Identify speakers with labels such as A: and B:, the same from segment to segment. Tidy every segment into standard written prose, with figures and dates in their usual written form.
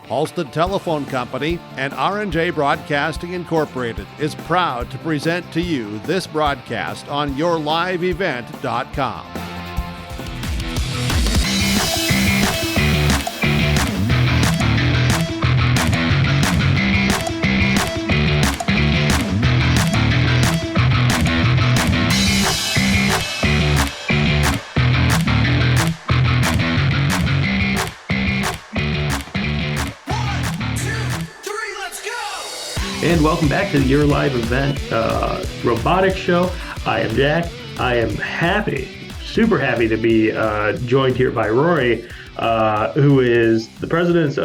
A: Halstead Telephone Company and R&J Broadcasting Incorporated is proud to present to you this broadcast on yourliveevent.com.
B: And welcome back to your live event, Robotics Show. I am Jack. I am happy, super happy to be joined here by Rory, who is the president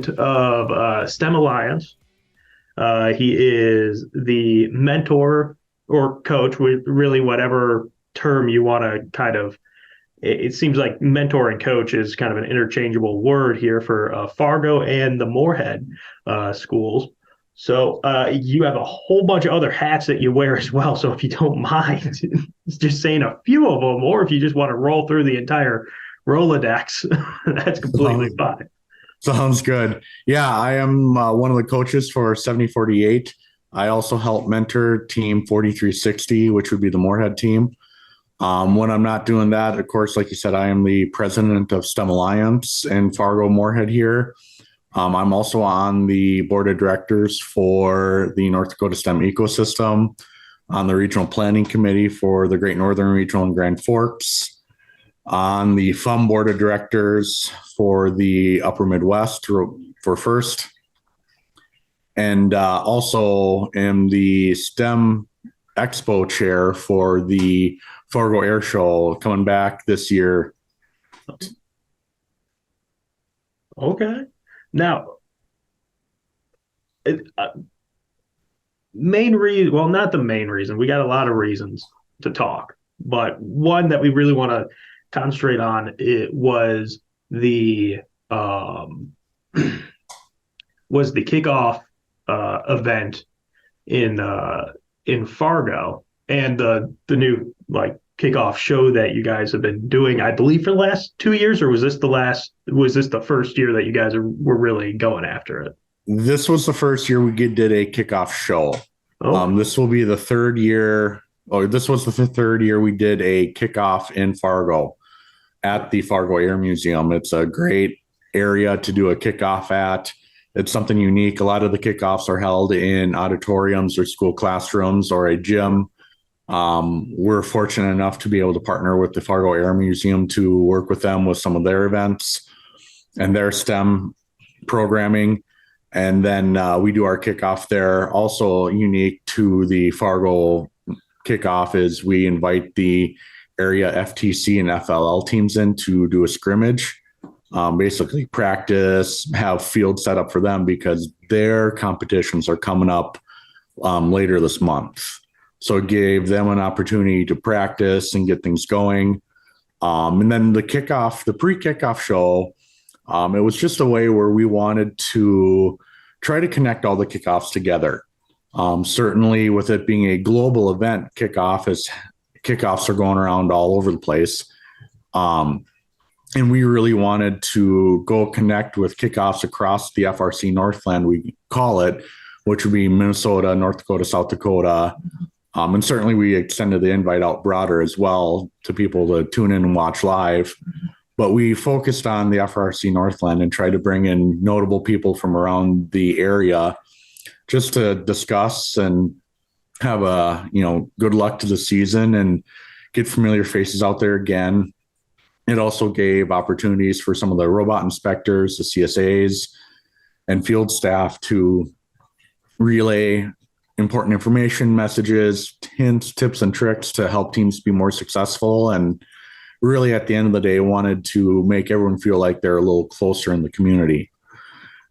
B: of STEM Alliance. He is the mentor or coach, with really whatever term you want to kind of. It seems like mentor and coach is kind of an interchangeable word here for Fargo and the Moorhead schools. So you have a whole bunch of other hats that you wear as well. So if you don't mind just saying a few of them, or if you just want to roll through the entire Rolodex, that's completely fine.
C: Sounds good. Yeah, I am one of the coaches for 7048. I also help mentor team 4360, which would be the Moorhead team. When I'm not doing that, of course, like you said, I am the president of STEM Alliance in Fargo Moorhead here. I'm also on the board of directors for the North Dakota STEM ecosystem, on the regional planning committee for the Great Northern Regional and Grand Forks, on the FUM board of directors for the Upper Midwest for FIRST, and also am the STEM Expo chair for the Fargo Air Show coming back this year.
B: Okay. Now, main reason, well, not the main reason. We got a lot of reasons to talk, but one that we really want to concentrate on, it was the kickoff event in Fargo, and the new kickoff show that you guys have been doing, I believe, for the last 2 years, or was this the first year that you guys were really going after it?
C: This was the first year we did a kickoff show. This will be the third year, this was the third year we did a kickoff in Fargo at the Fargo Air Museum. It's a great area to do a kickoff at. It's something unique. A lot of the kickoffs are held in auditoriums or school classrooms or a gym. We're fortunate enough to be able to partner with the Fargo Air Museum to work with them with some of their events and their STEM programming. And then we do our kickoff there. Also unique to the Fargo kickoff is we invite the area FTC and FLL teams in to do a scrimmage. Basically practice, have field set up for them because their competitions are coming up later this month. So it gave them an opportunity to practice and get things going. And then the pre-kickoff show, it was just a way where we wanted to try to connect all the kickoffs together. Certainly with it being a global event kickoffs are going around all over the place. And we really wanted to go connect with kickoffs across the FRC Northland, we call it, which would be Minnesota, North Dakota, South Dakota. And certainly we extended the invite out broader as well to people to tune in and watch live. But we focused on the FRC Northland and tried to bring in notable people from around the area just to discuss and have good luck to the season and get familiar faces out there again. It also gave opportunities for some of the robot inspectors, the CSAs, and field staff to relay important information, messages, hints, tips, and tricks to help teams be more successful. And really, at the end of the day, wanted to make everyone feel like they're a little closer in the community.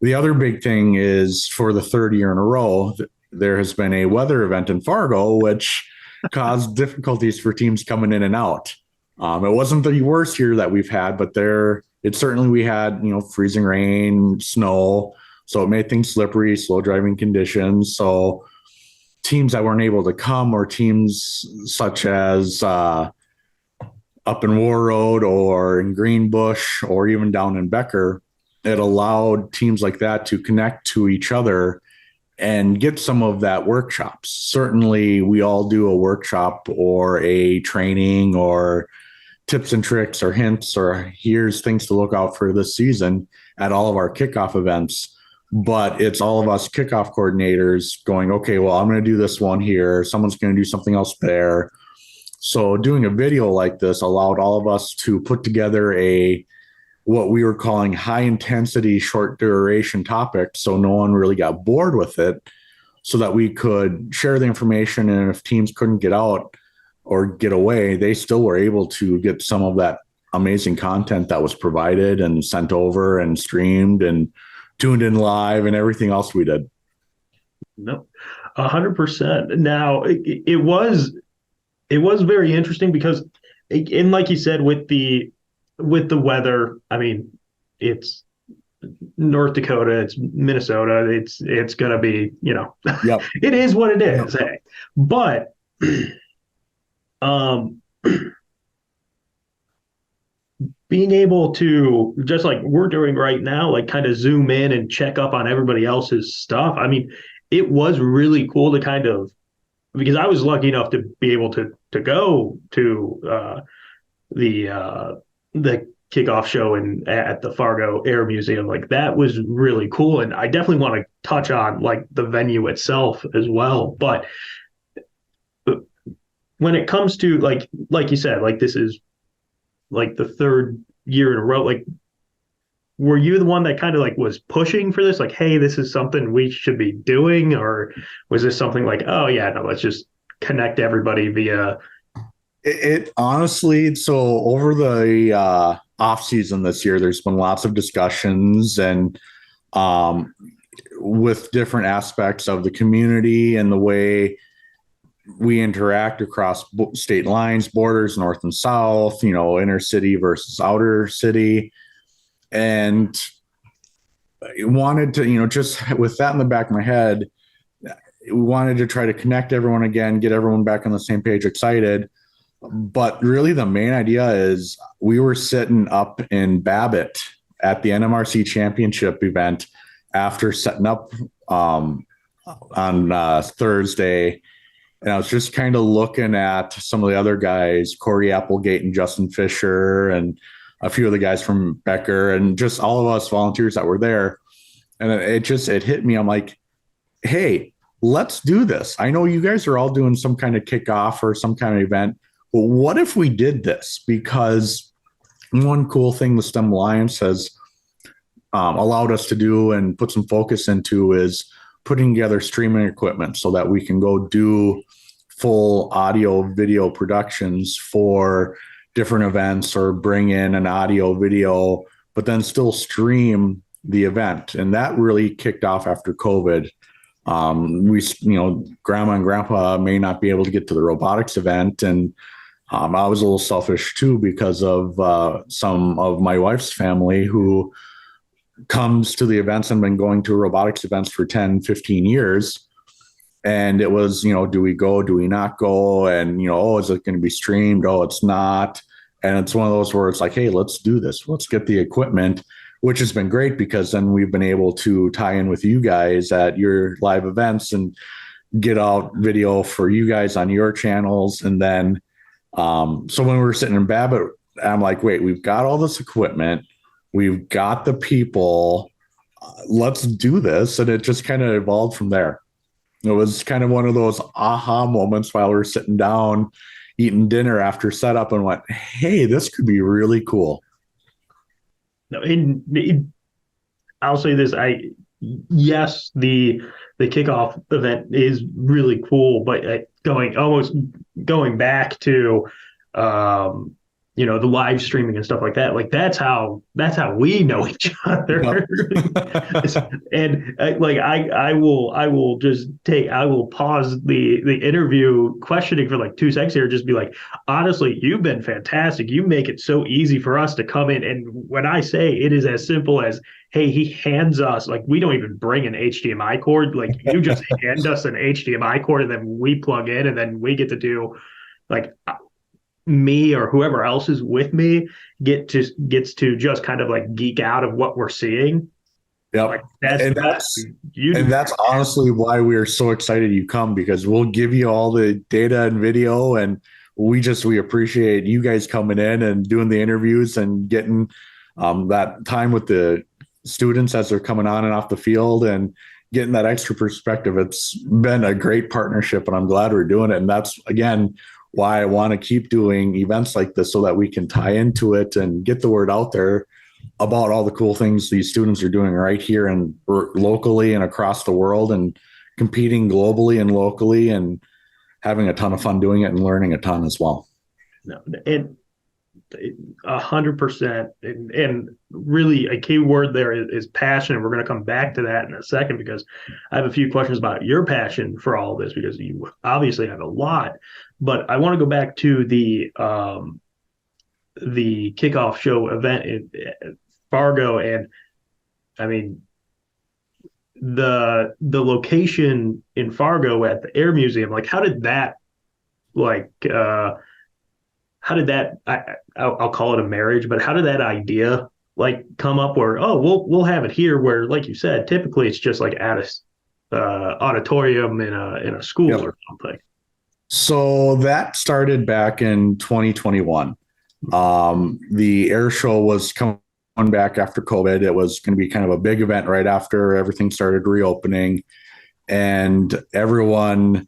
C: The other big thing is for the third year in a row, there has been a weather event in Fargo, which caused difficulties for teams coming in and out. It wasn't the worst year that we've had, but we had, freezing rain, snow. So it made things slippery, slow driving conditions. So teams that weren't able to come, or teams such as up in War Road or in Greenbush or even down in Becker, it allowed teams like that to connect to each other and get some of that workshops. Certainly, we all do a workshop or a training or tips and tricks or hints or here's things to look out for this season at all of our kickoff events. But it's all of us kickoff coordinators going, okay, well, I'm going to do this one here. Someone's going to do something else there. So doing a video like this allowed all of us to put together what we were calling high intensity, short duration topic. So no one really got bored with it, so that we could share the information. And if teams couldn't get out or get away, they still were able to get some of that amazing content that was provided and sent over and streamed and tuned in live and everything else we did.
B: No, 100%. Now it was very interesting because, and like you said, with the weather, I mean, it's North Dakota, it's Minnesota, it's gonna be,
C: Yep.
B: It is what it is. Yep. Hey. But being able to, just like we're doing right now, like kind of zoom in and check up on everybody else's stuff. I mean, it was really cool to kind of, because I was lucky enough to be able to go to the kickoff show at the Fargo Air Museum. Like, that was really cool, and I definitely want to touch on like the venue itself as well. But when it comes to like you said, like this is like the third year in a row. Like, were you the one that kind of like was pushing for this? Like, hey, this is something we should be doing, or was this something like, oh yeah, no, let's just connect everybody via?
C: It honestly, so over the off season this year, there's been lots of discussions and with different aspects of the community and the way we interact across state lines, borders, north and south, inner city versus outer city. And wanted to, just with that in the back of my head, we wanted to try to connect everyone again, get everyone back on the same page, excited. But really the main idea is we were sitting up in Babbitt at the NMRC championship event after setting up on Thursday. And I was just kind of looking at some of the other guys, Corey Applegate and Justin Fisher, and a few of the guys from Becker, and just all of us volunteers that were there. And it hit me. I'm like, hey, let's do this. I know you guys are all doing some kind of kickoff or some kind of event, but what if we did this? Because one cool thing the STEM Alliance has allowed us to do and put some focus into is putting together streaming equipment so that we can go do full audio video productions for different events, or bring in an audio video, but then still stream the event. And that really kicked off after COVID. Grandma and grandpa may not be able to get to the robotics event. And I was a little selfish too, because of some of my wife's family who comes to the events and been going to robotics events for 10, 15 years. And it was, do we go, do we not go? And, is it going to be streamed? Oh, it's not. And it's one of those where it's like, hey, let's do this. Let's get the equipment, which has been great, because then we've been able to tie in with you guys at your live events and get out video for you guys on your channels. And then, so when we were sitting in Babbitt, I'm like, wait, we've got all this equipment. We've got the people. Let's do this. And it just kind of evolved from there. It was kind of one of those aha moments while we were sitting down eating dinner after setup and went, hey, this could be really cool.
B: No, I'll say this. Yes, the kickoff event is really cool, but going back to the live streaming and stuff like that. Like that's how we know each other. And I will pause the interview questioning for like 2 seconds here, just be like, honestly, you've been fantastic. You make it so easy for us to come in. And when I say it is as simple as, hey, he hands us, like, we don't even bring an HDMI cord. Like, you just hand us an HDMI cord and then we plug in, and then we get to do, like, me or whoever else is with me gets to just kind of like geek out of what we're seeing.
C: Yeah,
B: like
C: that's honestly why we're so excited you come, because we'll give you all the data and video, and we appreciate you guys coming in and doing the interviews and getting that time with the students as they're coming on and off the field and getting that extra perspective. It's been a great partnership, and I'm glad we're doing it. And that's, again, why I want to keep doing events like this, so that we can tie into it and get the word out there about all the cool things these students are doing right here and locally and across the world, and competing globally and locally, and having a ton of fun doing it and learning a ton as well.
B: No, and 100%. And really a key word there is passion. And we're going to come back to that in a second, because I have a few questions about your passion for all of this, because you obviously have a lot. But I want to go back to the kickoff show event in Fargo, and I mean the location in Fargo at the Air Museum. Like, how did that I'll call it a marriage, but how did that idea like come up? Where we'll have it here, where, like you said, typically it's just like at a auditorium in a school. Yep. Or something.
C: So that started back in 2021. The air show was coming back after COVID. It was going to be kind of a big event right after everything started reopening, and everyone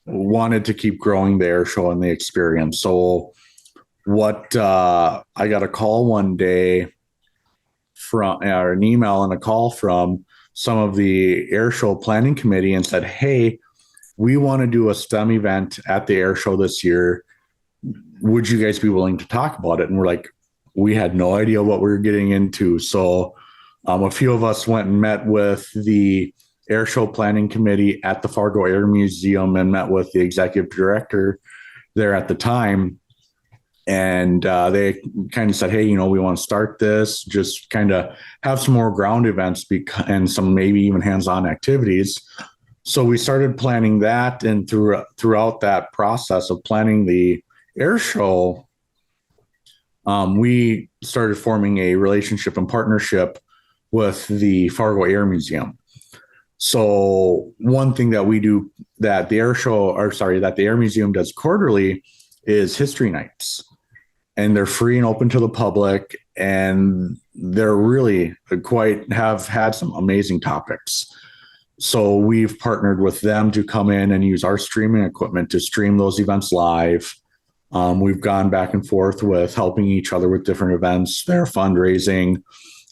C: wanted to keep growing the air show and the experience. So I got a call one day from an email and a call from some of the air show planning committee, and said, hey, we want to do a STEM event at the air show this year. Would you guys be willing to talk about it? And we're like, we had no idea what we were getting into. So a few of us went and met with the air show planning committee at the Fargo Air Museum and met with the executive director there at the time. And they kind of said, hey, we want to start this, just kind of have some more ground events and some maybe even hands-on activities. So we started planning that, and throughout that process of planning the air show, we started forming a relationship and partnership with the Fargo Air Museum. So one thing that we do that the Air Museum does quarterly is history nights. And they're free and open to the public, and they're really have had some amazing topics. So we've partnered with them to come in and use our streaming equipment to stream those events live. We've gone back and forth with helping each other with different events, their fundraising.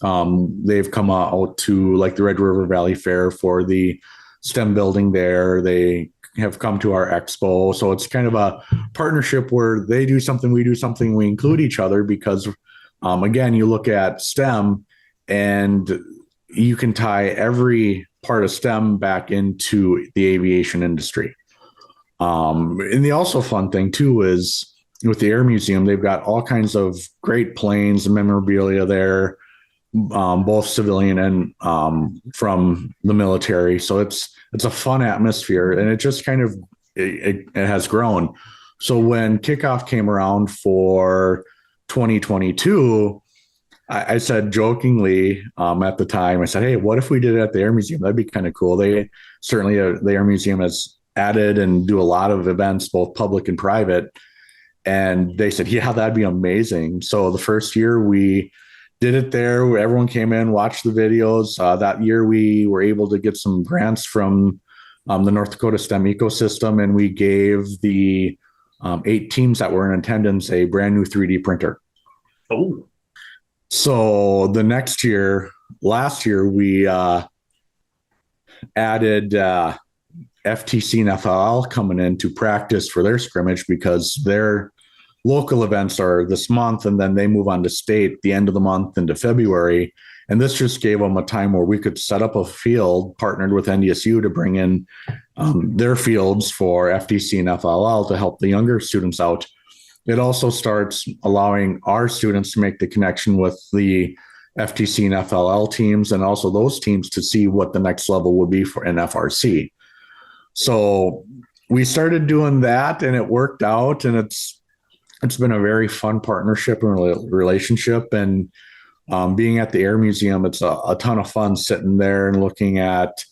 C: They've come out to like the Red River Valley Fair for the STEM building there. They have come to our expo. So it's kind of a partnership where they do something, we do something, we include each other, because again, you look at STEM and you can tie every part of STEM back into the aviation industry. And the also fun thing too is with the Air Museum, they've got all kinds of great planes and memorabilia there, both civilian and from the military. So it's a fun atmosphere, and it just kind of it has grown. So when kickoff came around for 2022, I said jokingly at the time, I said, hey, what if we did it at the Air Museum? That'd be kind of cool. They certainly, the Air Museum has added and do a lot of events, both public and private. And they said, yeah, that'd be amazing. So the first year we did it there, where everyone came in, watched the videos. That year we were able to get some grants from the North Dakota STEM ecosystem, and we gave the 8 teams that were in attendance a brand new 3D printer.
B: Oh.
C: So the last year, we added FTC and FLL coming in to practice for their scrimmage, because they're local events are this month, and then they move on to state the end of the month into February. And this just gave them a time where we could set up a field partnered with NDSU to bring in their fields for FTC and FLL to help the younger students out. It also starts allowing our students to make the connection with the FTC and FLL teams, and also those teams to see what the next level would be for an FRC. So we started doing that, and it worked out, and it's been a very fun partnership and relationship. And being at the Air Museum, it's a ton of fun sitting there and looking at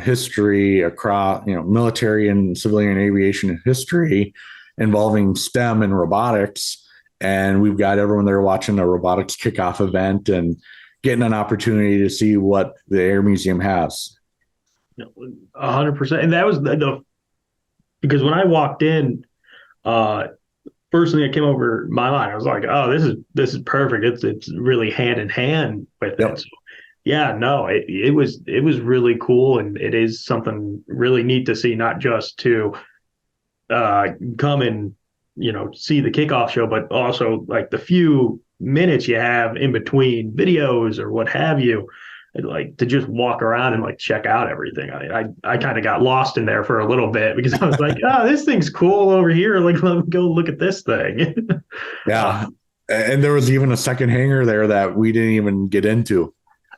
C: history across, military and civilian aviation history involving STEM and robotics. And we've got everyone there watching a robotics kickoff event and getting an opportunity to see what the Air Museum has.
B: 100%. And that was because when I walked in, first thing that came over my mind, I was like, "Oh, this is perfect. It's really hand in hand with it." So, yeah, no, it was really cool, and it is something really neat to see, not just to come and see the kickoff show, but also like the few minutes you have in between videos or what have you, like to just walk around and like check out everything. I kind of got lost in there for a little bit because I was like, oh, this thing's cool over here. Like, let me go look at this thing.
C: Yeah. And there was even a second hangar there that we didn't even get into.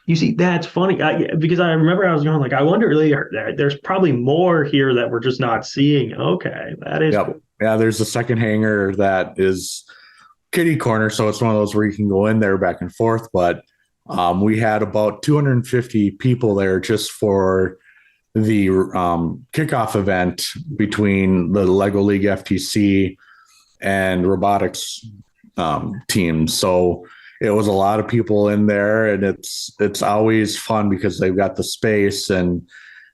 B: You see, that's funny because I remember I was going like, I wonder, really, there's probably more here that we're just not seeing. Okay, that is cool.
C: Yeah, there's a second hangar that is kitty corner, so it's one of those where you can go in there back and forth. But we had about 250 people there just for the kickoff event between the Lego League FTC and robotics teams. So it was a lot of people in there, and it's always fun because they've got the space, and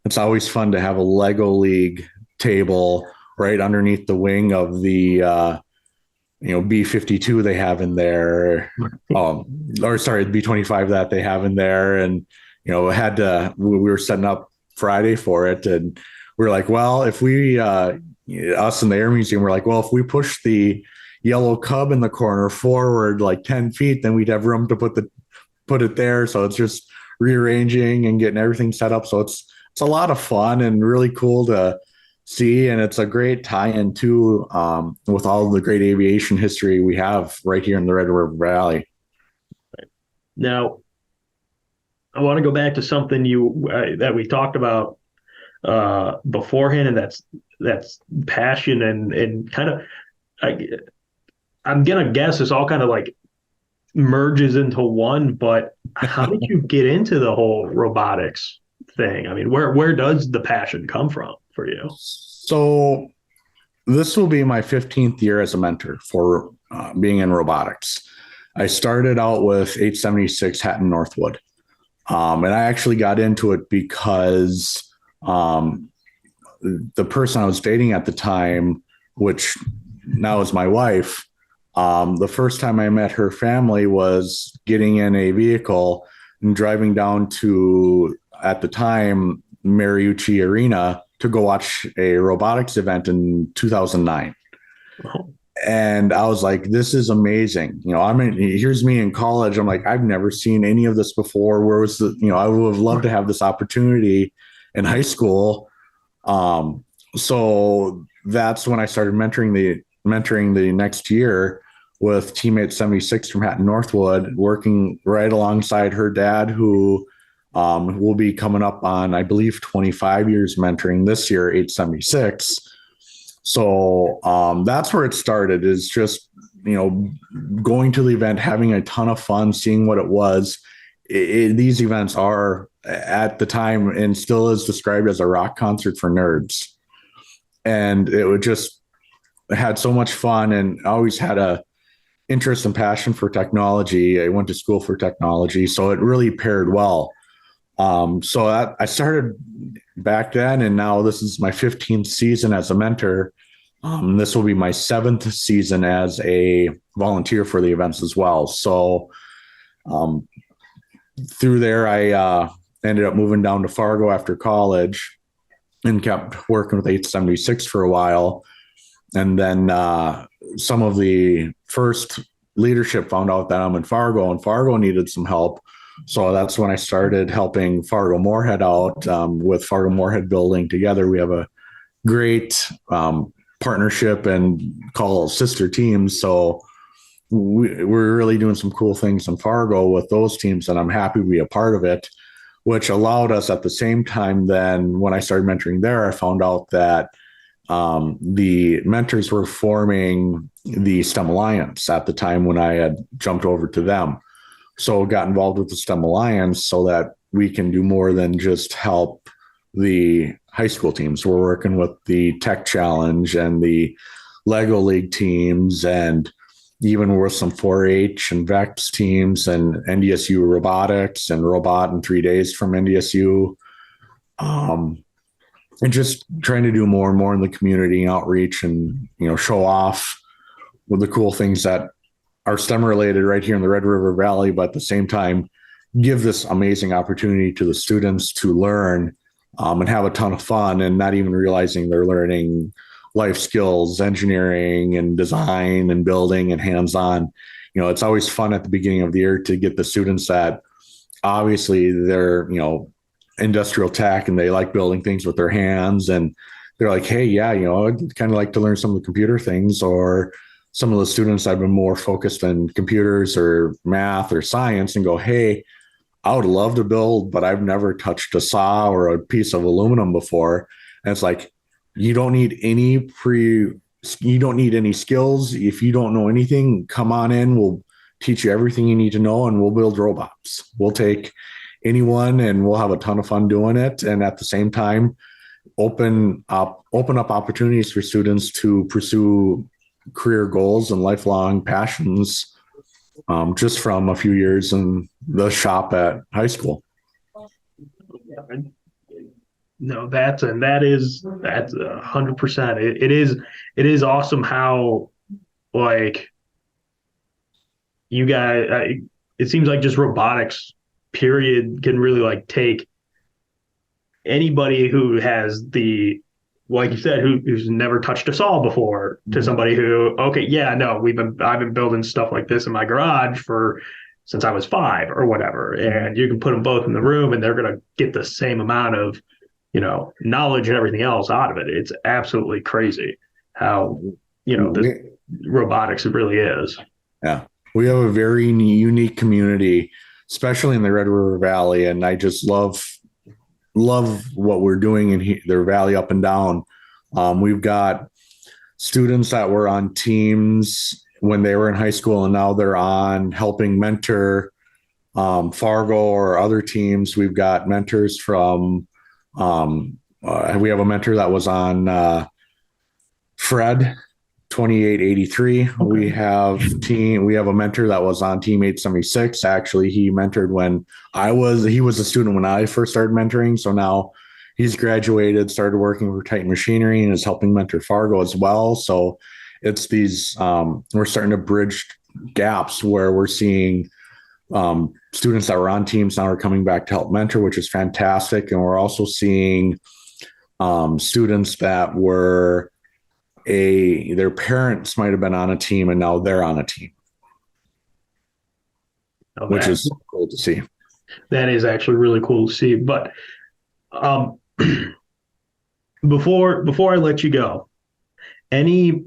C: it's always fun to have a Lego League table right underneath the wing of the B-52 they have in there, or sorry, the B-25 that they have in there. And we were setting up Friday for it, and we were like, well, if we us in the Air Museum were like, well, if we push the yellow Cub in the corner forward like 10 feet, then we'd have room to put it there. So it's just rearranging and getting everything set up. So it's a lot of fun and really cool to see, and it's a great tie-in too with all the great aviation history we have right here in the Red River Valley.
B: Now, I want to go back to something that we talked about beforehand, and that's passion and kind of. I'm gonna guess it's all kind of like merges into one. But how did you get into the whole robotics thing? I mean, where does the passion come from for you?
C: So this will be my 15th year as a mentor for being in robotics. I started out with 876 Hatton Northwood. And I actually got into it because the person I was dating at the time, which now is my wife, the first time I met her family was getting in a vehicle and driving down to, at the time, Mariucci Arena to go watch a robotics event in 2009. Oh. And I was like, this is amazing. Here's me in college. I'm like, I've never seen any of this before. Where was I would have loved to have this opportunity in high school. So that's when I started mentoring the next year with Teammate 76 from Hatton Northwood, working right alongside her dad, who will be coming up on, I believe, 25 years mentoring this year, 876. So that's where it started, is just, going to the event, having a ton of fun, seeing what it was. These events are, at the time, and still is described as a rock concert for nerds. And it had so much fun, and I always had a interest and passion for technology. I went to school for technology, so it really paired well. So I started back then, and now this is my 15th season as a mentor. This will be my 7th season as a volunteer for the events as well. So through there, I ended up moving down to Fargo after college and kept working with 876 for a while. And then some of the first leadership found out that I'm in Fargo, and Fargo needed some help. So that's when I started helping Fargo Moorhead out with Fargo Moorhead building together. We have a great partnership and call sister teams. So we're really doing some cool things in Fargo with those teams, and I'm happy to be a part of it, which allowed us at the same time. Then when I started mentoring there, I found out that the mentors were forming the STEM Alliance at the time when I had jumped over to them. So got involved with the STEM Alliance so that we can do more than just help the high school teams. We're working with the Tech Challenge and the Lego League teams, and even with some 4-H and VEX teams and NDSU Robotics and Robot in 3 days from NDSU. And just trying to do more and more in the community outreach and, show off with the cool things that are STEM related right here in the Red River Valley, but at the same time, give this amazing opportunity to the students to learn and have a ton of fun, and not even realizing they're learning life skills, engineering and design and building and hands-on. It's always fun at the beginning of the year to get the students that obviously they're, industrial tech and they like building things with their hands, and they're like, hey, yeah, I'd kind of like to learn some of the computer things. Or some of the students have been more focused on computers or math or science and go, hey, I would love to build, but I've never touched a saw or a piece of aluminum before. And it's like, you don't need any skills. If you don't know anything, come on in. We'll teach you everything you need to know, and we'll build robots. We'll take anyone and we'll have a ton of fun doing it. And at the same time, open up opportunities for students to pursue career goals and lifelong passions, just from a few years in the shop at high school.
B: No, that's 100%. It is awesome how, like, you guys, it seems like just robotics period can really like take anybody who has the, like you said, who's never touched a saw before, to somebody who, okay, yeah, no, I've been building stuff like this in my garage since I was 5 or whatever. And you can put them both in the room and they're going to get the same amount of, knowledge and everything else out of it. It's absolutely crazy how, this robotics really is.
C: Yeah. We have a very unique community, especially in the Red River Valley. And I just love what we're doing in their valley up and down. We've got students that were on teams when they were in high school, and now they're on helping mentor Fargo or other teams. We've got mentors from, we have a mentor that was on Fred 2883. Okay. We have a mentor that was on Team 876. Actually, he mentored when he was a student when I first started mentoring. So now he's graduated, started working for Titan Machinery, and is helping mentor Fargo as well. So it's these, we're starting to bridge gaps where we're seeing students that were on teams now are coming back to help mentor, which is fantastic. And we're also seeing students that were their parents might have been on a team and now they're on a team, which is cool to see.
B: That is actually really cool to see. But before I let you go, any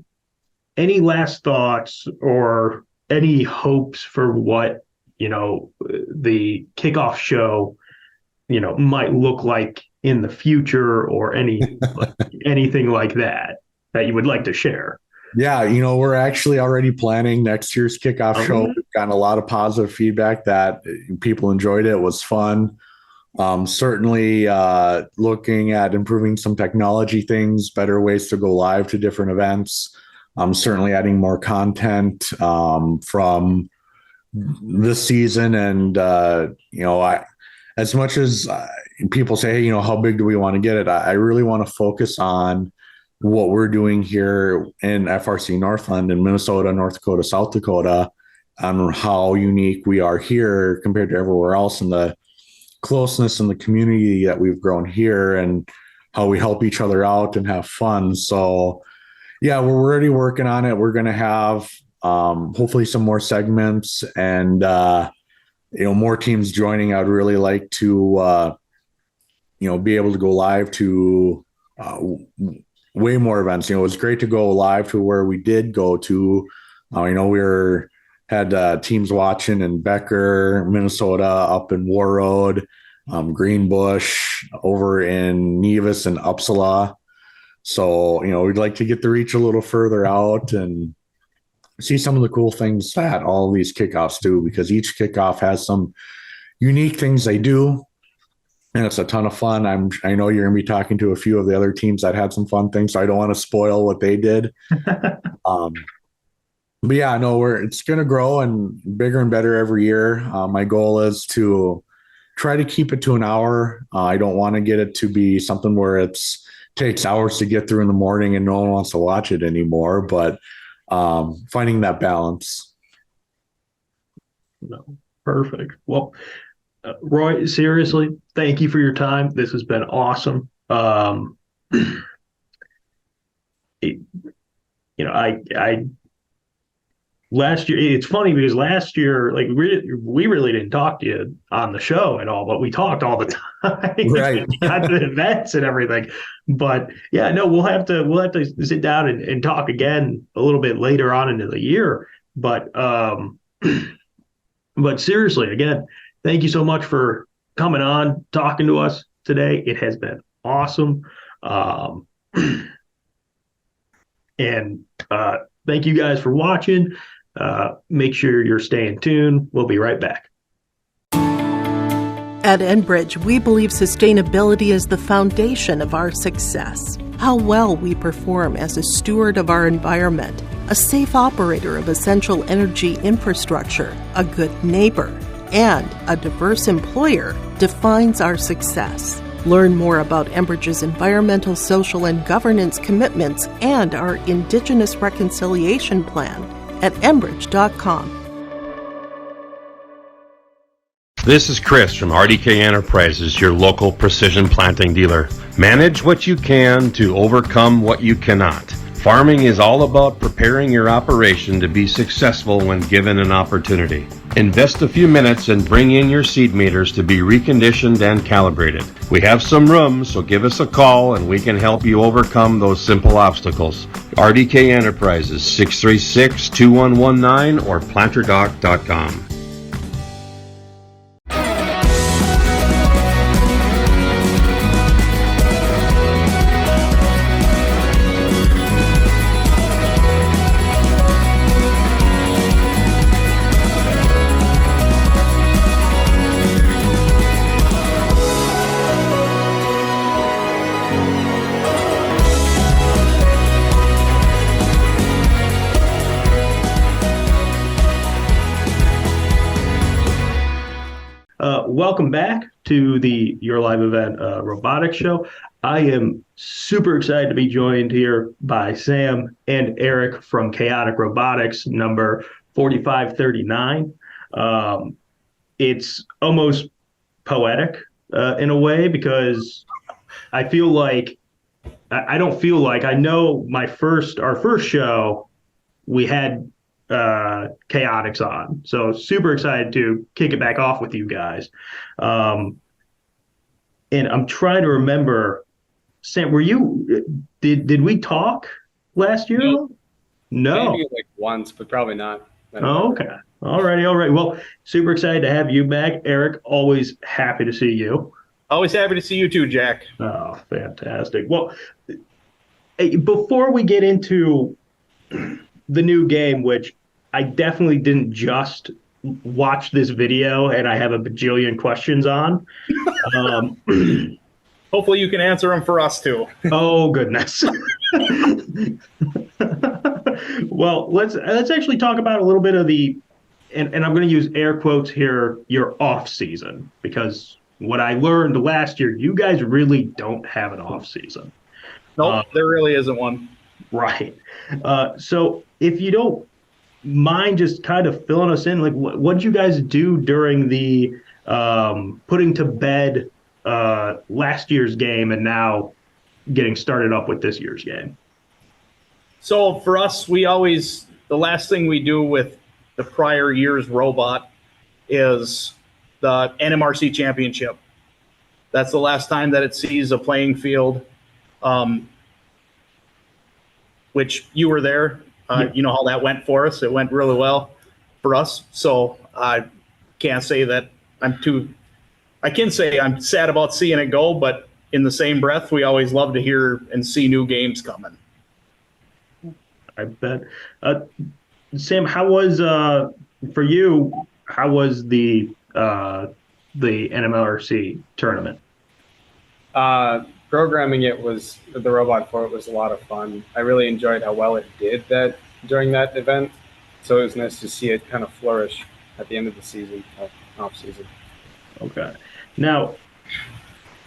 B: last thoughts or any hopes for what, the kickoff show, might look like in the future, or anything like that you would like to share?
C: Yeah, we're actually already planning next year's kickoff show. We've gotten a lot of positive feedback that people enjoyed it. It was fun. Certainly looking at improving some technology things, better ways to go live to different events. Certainly adding more content from this season. And, as much as people say, hey, how big do we want to get it? I really want to focus on what we're doing here in FRC Northland in Minnesota, North Dakota, South Dakota, on how unique we are here compared to everywhere else, and the closeness and the community that we've grown here, and how we help each other out and have fun. So Yeah, we're already working on it. We're going to have hopefully some more segments and more teams joining. I'd really like to be able to go live to way more events. It was great to go live to where we did go to. We had teams watching in Becker, Minnesota, up in Warroad, Greenbush, over in Nevis and Uppsala. So, we'd like to get the reach a little further out and see some of the cool things that all of these kickoffs do, because each kickoff has some unique things they do. And it's a ton of fun. I know you're going to be talking to a few of the other teams that had some fun things, so I don't want to spoil what they did. But yeah, no, it's going to grow and bigger and better every year. My goal is to try to keep it to an hour. I don't want to get it to be something where it takes hours to get through in the morning and no one wants to watch it anymore. But finding that balance.
B: No, perfect. Well, Roy, seriously, thank you for your time. This has been awesome. Last year, it's funny because last year, like we really didn't talk to you on the show at all, but we talked all the time.
C: Right.
B: Got to events and everything. But yeah, no, we'll have to sit down and talk again a little bit later on into the year. But seriously, again, thank you so much for coming on, talking to us today. It has been awesome. And thank you guys for watching. Make sure you're staying tuned. We'll be right back.
D: At Enbridge, we believe sustainability is the foundation of our success. How well we perform as a steward of our environment, a safe operator of essential energy infrastructure, a good neighbor, and a diverse employer defines our success. Learn more about Enbridge's environmental, social, and governance commitments and our Indigenous Reconciliation Plan at enbridge.com.
E: This is Chris from RDK Enterprises, your local precision planting dealer. Manage what you can to overcome what you cannot. Farming is all about preparing your operation to be successful when given an opportunity. Invest a few minutes and bring in your seed meters to be reconditioned and calibrated. We have some room, so give us a call and we can help you overcome those simple obstacles. RDK Enterprises, 636-2119 or planterdoc.com.
B: Welcome back to the Your Live Event Robotics Show. I am super excited to be joined here by Sam and Eric from KAOTIC Robotics, number 4539. It's almost poetic in a way, because I feel like I don't feel like I know our first show we had KAOTICs on, so super excited to kick it back off with you guys. And I'm trying to remember, Sam, did we talk last year? No.
F: Maybe like once, but probably not.
B: Oh, okay. All right. Well, super excited to have you back, Eric. Always happy to see you.
F: Always happy to see you too, Jack.
B: Oh, fantastic. Well, before we get into the new game, which I definitely didn't just watch this video and I have a bajillion questions on.
F: Hopefully you can answer them for us too.
B: Oh, goodness. Well, let's actually talk about a little bit of and I'm going to use air quotes here, your off season, because what I learned last year, you guys really don't have an off season.
F: Nope, there really isn't one.
B: Right. So if you don't mind just kind of filling us in, like what did you guys do during the putting to bed last year's game and now getting started up with this year's game?
F: So for us, the last thing we do with the prior year's robot is the NMRC championship. That's the last time that it sees a playing field, which you were there. You know how that went for us. It went really well for us. So I can't say that I can say I'm sad about seeing it go, but in the same breath, we always love to hear and see new games coming.
B: I bet. Sam, how was for you? How was the NMRC tournament?
G: Programming it was the robot for it was a lot of fun. I really enjoyed how well it did that during that event. So it was nice to see it kind of flourish at the end of the season, off season.
B: Okay. Now,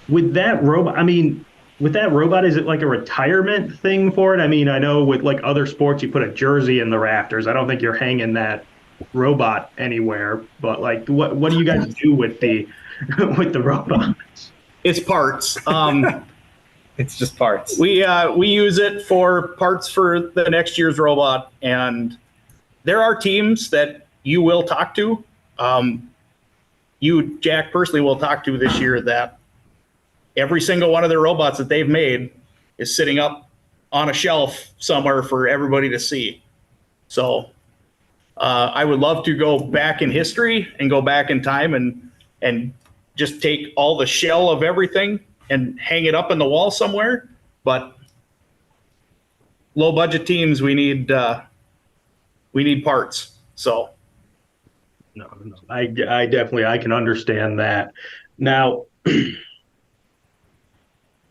B: with that robot, is it like a retirement thing for it? I mean, I know with like other sports, you put a jersey in the rafters. I don't think you're hanging that robot anywhere. But like, what do you guys do with the robots?
F: It's parts.
G: It's just parts.
F: We use it for parts for the next year's robot, and there are teams that you will talk to. You, Jack, personally will talk to this year that every single one of their robots that they've made is sitting up on a shelf somewhere for everybody to see. So I would love to go back in history and go back in time and just take all the shell of everything and hang it up in the wall somewhere. But low budget teams, we need parts. So
B: No, I definitely I can understand that. Now,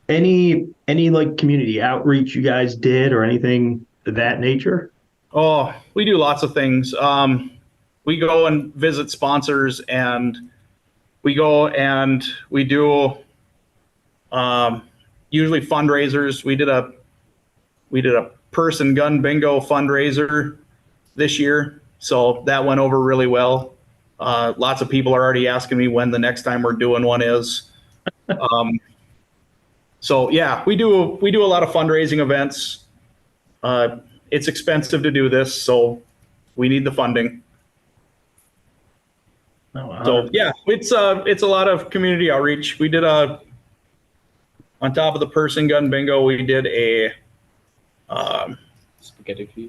B: any like community outreach you guys did or anything of that nature?
F: Oh, we do lots of things. We go and visit sponsors, and we go and we do usually fundraisers. We did a purse and gun bingo fundraiser this year, so that went over really well. Lots of people are already asking me when the next time we're doing one is. So yeah, we do a lot of fundraising events. It's expensive to do this, so we need the funding. So yeah, it's a lot of community outreach. We did on top of the purse and gun bingo, we did a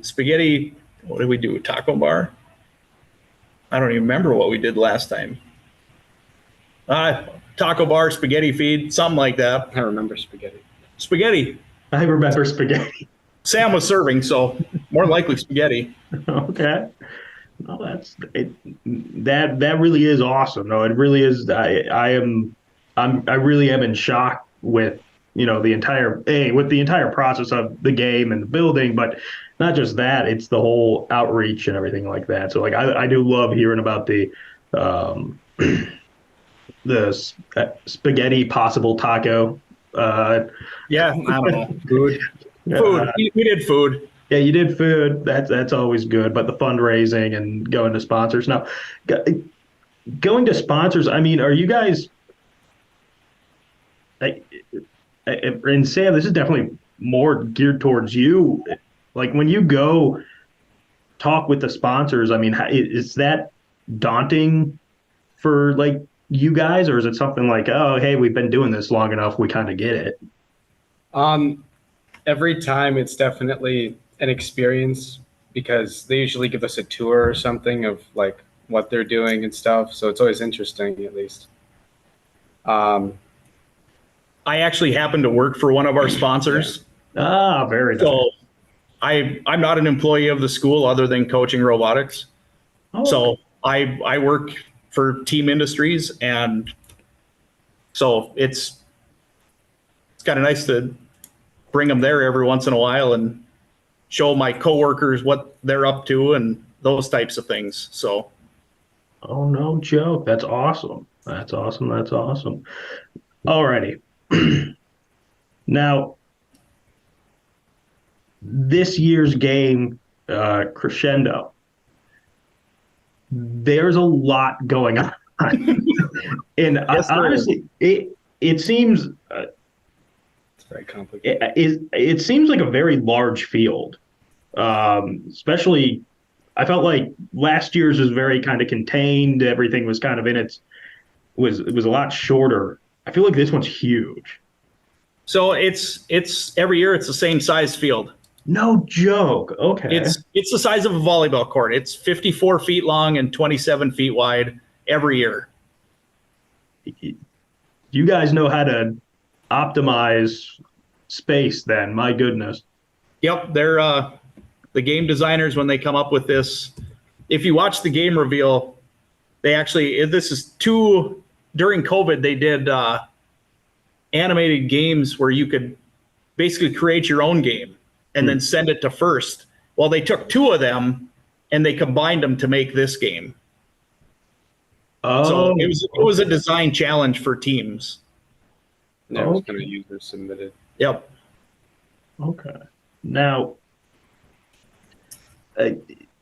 F: spaghetti. What did we do? Taco bar? I don't even remember what we did last time. Taco bar, spaghetti feed, something like that.
G: I remember spaghetti.
F: Spaghetti.
B: I remember spaghetti.
F: Sam was serving, so more likely spaghetti.
B: Okay. No, that's it. That really is awesome. No, it really is. I really am in shock with the entire process of the game and the building, but not just that. It's the whole outreach and everything like that. So like I do love hearing about the spaghetti possible taco.
F: Yeah, I don't know. Food. We did food.
B: Yeah, you did food. That's always good. But the fundraising and going to sponsors. Now, going to sponsors, I mean, are you guys and Sam, this is definitely more geared towards you. Like when you go talk with the sponsors, I mean, is that daunting for like you guys, or is it something like, oh, hey, we've been doing this long enough, we kind of get it?
G: Every time it's definitely an experience because they usually give us a tour or something of like what they're doing and stuff. So it's always interesting, at least.
F: I actually happen to work for one of our sponsors.
B: Ah, very nice.
F: So I'm not an employee of the school other than coaching robotics.
B: Oh,
F: So
B: okay.
F: I work for Team Industries, and so it's kind of nice to bring them there every once in a while and show my coworkers what they're up to and those types of things. So,
B: Oh, no joke. That's awesome. That's awesome. That's awesome. Alrighty. Now, this year's game, Crescendo, there's a lot going on. And
F: Yes, there is.
B: honestly, it seems
G: It's very complicated.
B: it seems like a very large field. Especially, I felt like last year's was very kind of contained. Everything was kind of in its it was a lot shorter. I feel like this one's huge.
F: So it's every year it's the same size field.
B: No joke. Okay.
F: It's the size of a volleyball court. It's 54 feet long and 27 feet wide every year.
B: You guys know how to optimize space then. My goodness.
F: Yep, they're the game designers when they come up with this. If you watch the game reveal, they actually during COVID they did animated games where you could basically create your own game and then send it to first. Well, they took 2 of them and they combined them to make this game. So it was a design challenge for teams.
G: That was kind of user submitted.
F: Yep.
B: Okay. Now,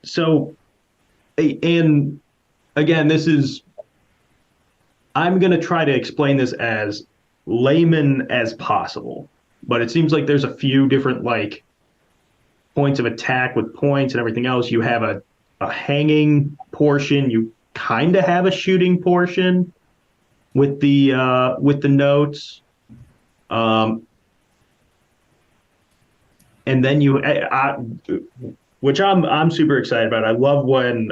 B: so, and again, I'm going to try to explain this as layman as possible, but it seems like there's a few different like points of attack with points and everything else. You have a hanging portion. You kind of have a shooting portion with the notes. And then which I'm super excited about. I love when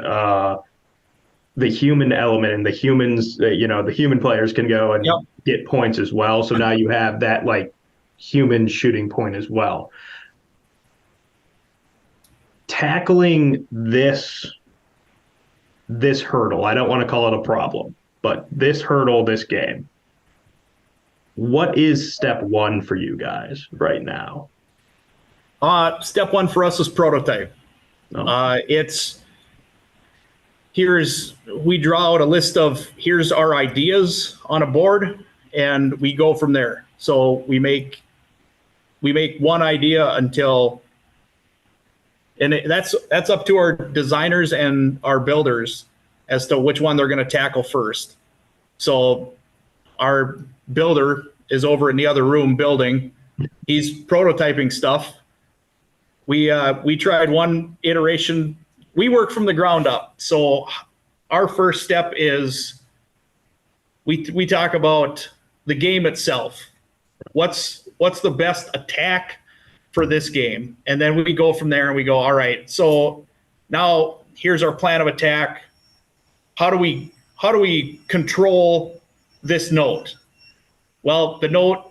B: the human element and the humans, the human players can go and get points as well. So now you have that like human shooting point as well. Tackling this hurdle, I don't want to call it a problem, but this hurdle, this game, what is step 1 for you guys right now?
F: Step 1 for us is prototype. We draw out a list of here's our ideas on a board, and we go from there. So we make one idea until, and that's up to our designers and our builders as to which one they're going to tackle first. So our builder is over in the other room building. He's prototyping stuff. We tried one iteration. We work from the ground up. So our first step is we talk about the game itself. What's the best attack for this game? And then we go from there and we go, all right, so now here's our plan of attack. How do we control this note? Well, the note,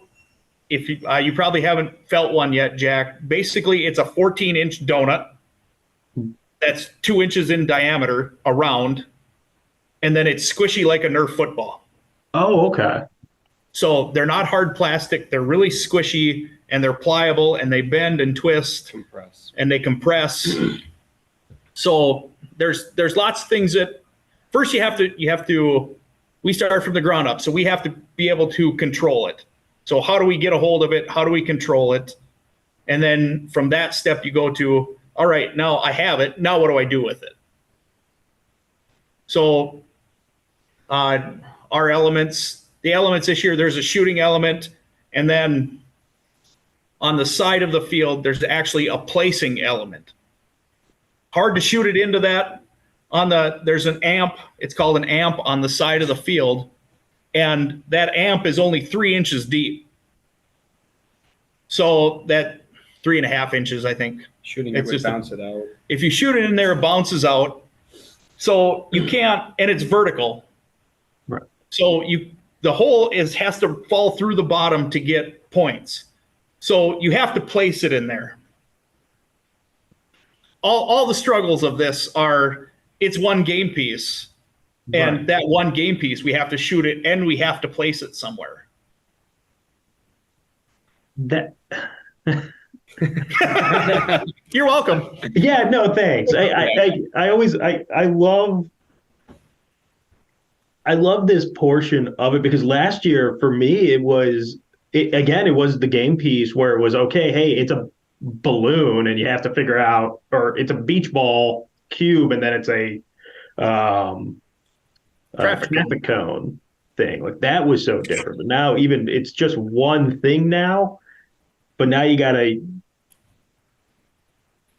F: if you probably haven't felt one yet, Jack, basically it's a 14-inch donut that's 2 inches in diameter around, and then it's squishy like a Nerf football.
B: Oh, okay.
F: So they're not hard plastic. They're really squishy, and they're pliable, and they bend and twist. And they compress. So there's lots of things that first you have to we start from the ground up. So we have to be able to control it. So how do we get a hold of it? How do we control it? And then from that step, you go to, all right, now I have it. Now what do I do with it? So our elements, the elements this year, there's a shooting element. And then on the side of the field, there's actually a placing element. Hard to shoot it into that. There's an amp. It's called an amp on the side of the field. And that amp is only 3 inches deep. So that 3.5 inches, I think.
G: Shooting it would bounce it out.
F: If you shoot it in there, it bounces out. So you can't, and it's vertical.
B: Right.
F: So the hole has to fall through the bottom to get points. So you have to place it in there. All the struggles of this are, it's one game piece. And
B: Right.
F: that one game piece, we have to shoot it and we have to place it somewhere.
B: That.
F: You're welcome.
B: Yeah, no, thanks. I love this portion of it because last year for me it was the game piece where it was okay. Hey, it's a balloon and you have to figure out, or it's a beach ball cube and then it's a traffic cone thing. Like that was so different. But now even it's just one thing now. But now you gotta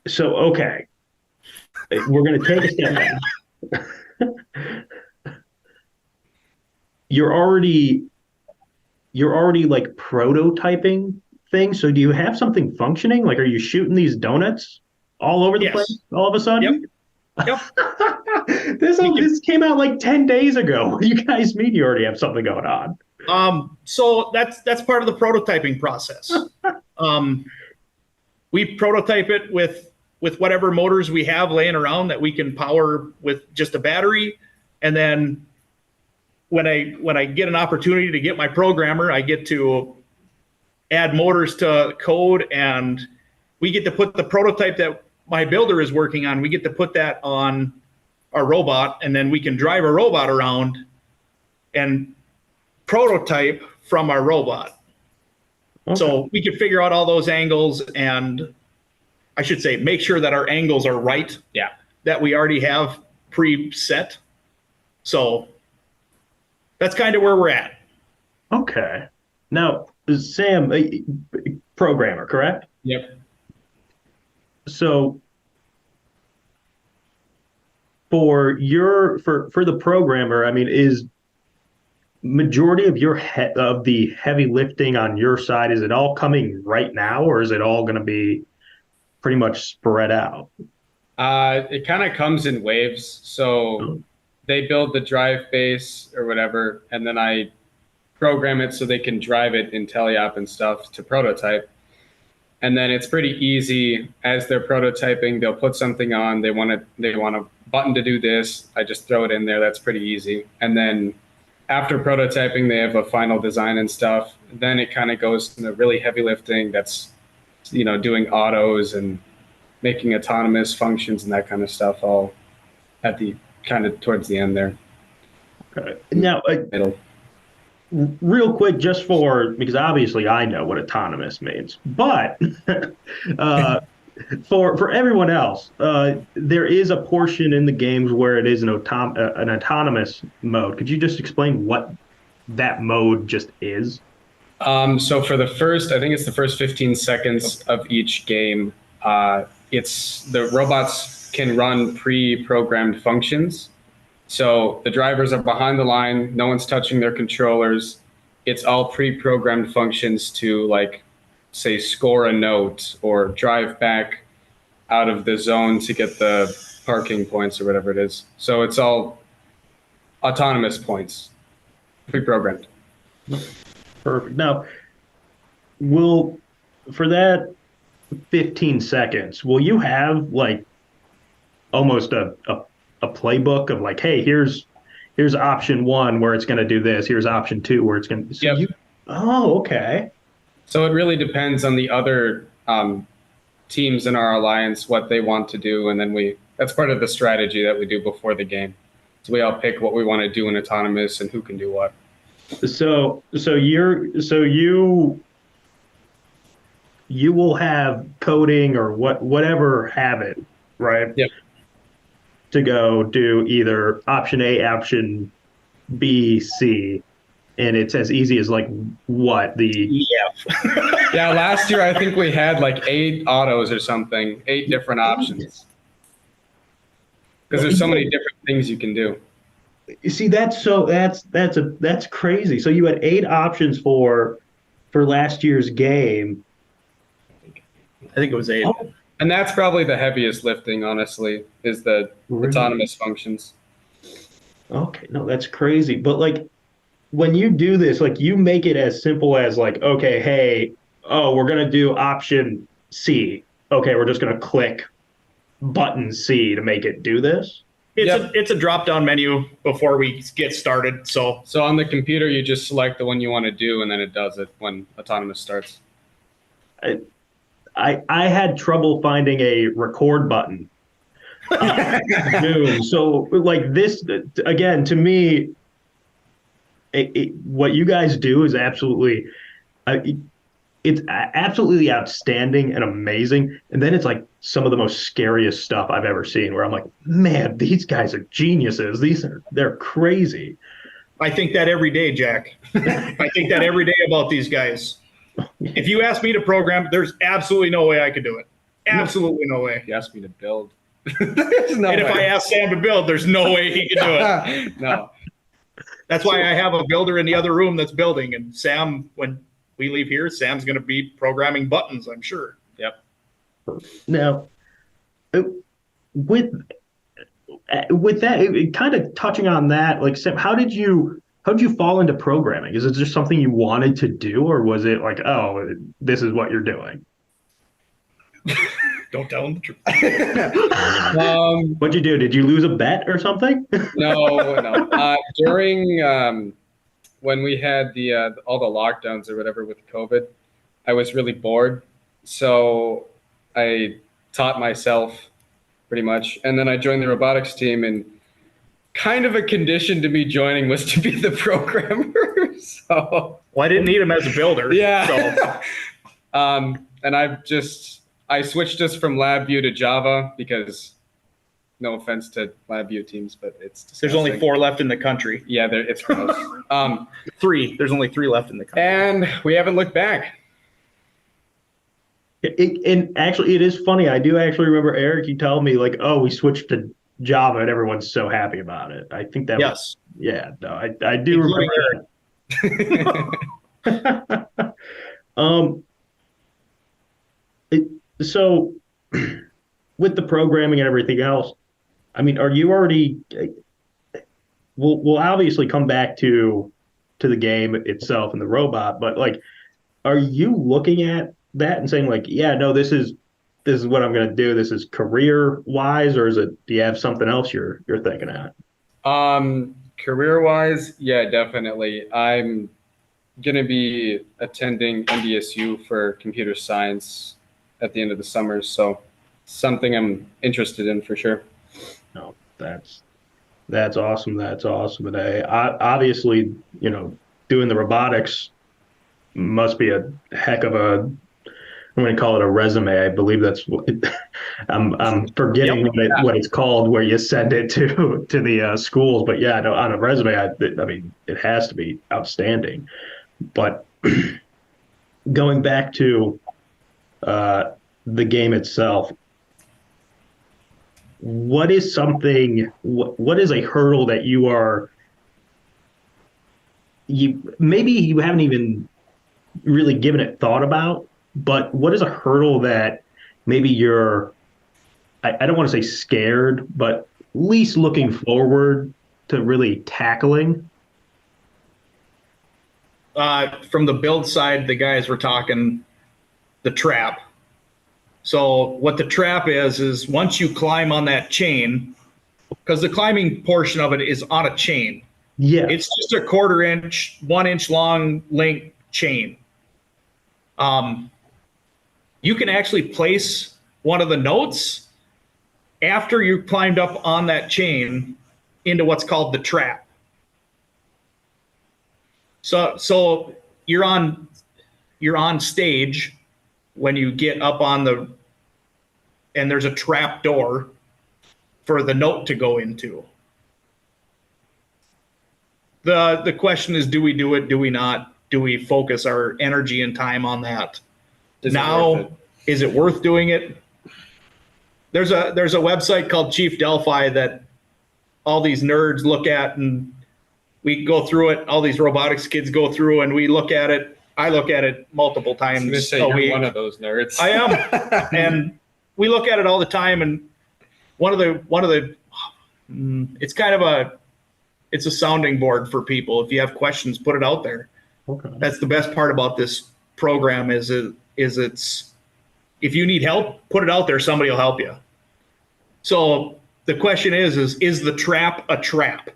B: So, okay, we're going to take a step back. You're already like prototyping things. So do you have something functioning? Like, are you shooting these donuts all over the place all of a sudden?
F: Yep.
B: This came out like 10 days ago. What do you guys mean you already have something going on?
F: So that's part of the prototyping process. We prototype it with whatever motors we have laying around that we can power with just a battery. And then when I get an opportunity to get my programmer, I get to add motors to code, and we get to put the prototype that my builder is working on, we get to put that on our robot, and then we can drive our robot around and prototype from our robot. Okay. So we can figure out all those angles, and I should say make sure that our angles are right.
G: Yeah.
F: That we already have preset. So that's kind of where we're at.
B: Okay. Now, Sam, programmer, correct?
G: Yep.
B: So for the programmer, I mean, is majority of of the heavy lifting on your side, is it all coming right now, or is it all going to be pretty much spread out?
G: It kind of comes in waves. So they build the drive base or whatever, and then I program it so they can drive it in teleop and stuff to prototype. And then it's pretty easy as they're prototyping. They'll put something on. They want a button to do this. I just throw it in there. That's pretty easy. And then after prototyping, they have a final design and stuff. Then it kind of goes into really heavy lifting. That's, doing autos and making autonomous functions and that kind of stuff. All at the kind of towards the end there.
B: Okay. Now,
G: middle.
B: Real quick, because obviously I know what autonomous means, but for everyone else, there is a portion in the games where it is an autonomous mode. Could you just explain what that mode just is?
G: So for I think it's the first 15 seconds of each game, it's the robots can run pre-programmed functions. So the drivers are behind the line, no one's touching their controllers. It's all pre-programmed functions to, like, say, score a note or drive back out of the zone to get the parking points or whatever it is. So it's all autonomous points, pre-programmed.
B: Perfect. Now, for that 15 seconds, will you have like almost a playbook of like, hey, here's option 1 where it's going to do this. Here's option 2 where it's going to.
G: Yep.
B: Oh, okay.
G: So it really depends on the other teams in our alliance, what they want to do. And then that's part of the strategy that we do before the game. So we all pick what we want to do in autonomous and who can do what. So you will have coding or whatever have it, right? Yep.
B: To go do either option A, option B, C, and it's as easy as like what the
G: Yeah, last year I think we had like 8 autos or something, 8 different options. Because there's so many different things you can do.
B: You see, that's crazy. So you had 8 options for last year's game.
F: I think it was 8.
B: Oh.
G: And that's probably the heaviest lifting, honestly, is the autonomous functions.
B: Okay, no, that's crazy. But like, when you do this, like, you make it as simple as like, okay, hey, we're gonna do option C. Okay, we're just gonna click button C to make it do this.
F: It's a drop-down menu before we get started. So
G: on the computer, you just select the one you want to do, and then it does it when autonomous starts.
B: I had trouble finding a record button. So like this, again, to me, what you guys do is absolutely, it's absolutely outstanding and amazing. And then it's like some of the most scariest stuff I've ever seen, where I'm like, man, these guys are geniuses. They're crazy.
F: I think that every day, Jack. I think that every day about these guys. If you ask me to program, there's absolutely no way I could do it. Absolutely no way.
G: He asked me to build. There's no
F: And
G: way.
F: if I ask Sam to build, there's no way he can do it.
G: No.
F: That's why I have a builder in the other room that's building. And Sam, when we leave here, Sam's going to be programming buttons, I'm sure.
G: Yep.
B: Now, with that, kind of touching on that, like Sam, how did you fall into programming? Is it just something you wanted to do, or was it like, oh, this is what you're doing?
F: Don't tell him the truth.
B: What'd you do? Did you lose a bet or something?
G: No. During when we had the all the lockdowns or whatever with COVID, I was really bored, so I taught myself pretty much, and then I joined the robotics team. And kind of a condition to me joining was to be the programmer. So
F: Well, I didn't need him as a builder.
G: yeah.
F: So.
G: And I switched us from LabVIEW to Java because, no offense to LabVIEW teams, but it's disgusting.
F: There's only 4 left in the country.
G: Yeah, it's gross.
F: 3. There's only 3 left in the country.
G: And we haven't looked back.
B: And actually, it is funny. I do actually remember, Eric, you told me like, oh, we switched to Java and everyone's so happy about it. I think that
F: Yes.
B: Yeah, no, I do remember that. So with the programming and everything else, I mean, are you already, we'll obviously come back to the game itself and the robot, but like, are you looking at that and saying like, yeah, no, this is what I'm going to do. This is career wise, or do you have something else you're thinking at?
G: Career wise, yeah, definitely. I'm going to be attending NDSU for computer science at the end of the summer. So something I'm interested in for sure.
B: No, that's awesome. That's awesome. And obviously, doing the robotics must be a heck of I'm going to call it a resume. I believe that's what I'm forgetting what it's called, where you send it to the schools. But yeah, no, on a resume, I mean, it has to be outstanding. But going back to the game itself, what is a hurdle that maybe you haven't even really given it thought about, but what is a hurdle that maybe I don't want to say scared, but at least looking forward to really tackling?
F: From the build side, the guys were talking the trap. So what the trap is once you climb on that chain, because the climbing portion of it is on a chain.
B: Yeah.
F: It's just a 1/4 inch, 1 inch long length chain. You can actually place one of the notes after you climbed up on that chain into what's called the trap. So you're on stage when you get up on and there's a trap door for the note to go into. The question is, do we do it? Do we not? Do we focus our energy and time on that? Now, is it worth doing it? There's a website called Chief Delphi that all these nerds look at, and we go through it. All these robotics kids go through, and we look at it. I look at it multiple times
G: a week. You're one of those nerds.
F: I am, and we look at it all the time. And one of the, it's kind of it's a sounding board for people. If you have questions, put it out there.
B: Okay.
F: That's the best part about this program is it's, if you need help, put it out there. Somebody will help you. So the question is the trap a trap?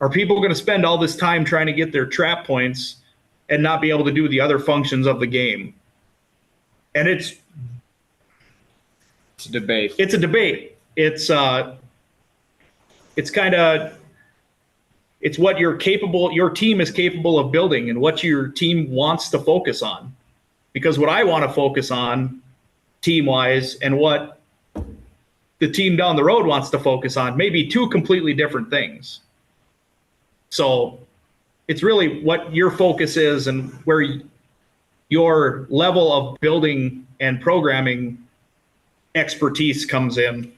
F: Are people going to spend all this time trying to get their trap points and not be able to do the other functions of the game? And it's
G: a debate.
F: It's a debate. It's what your team is capable of building and what your team wants to focus on. Because what I want to focus on team-wise and what the team down the road wants to focus on may be 2 completely different things. So it's really what your focus is and where your level of building and programming expertise comes in.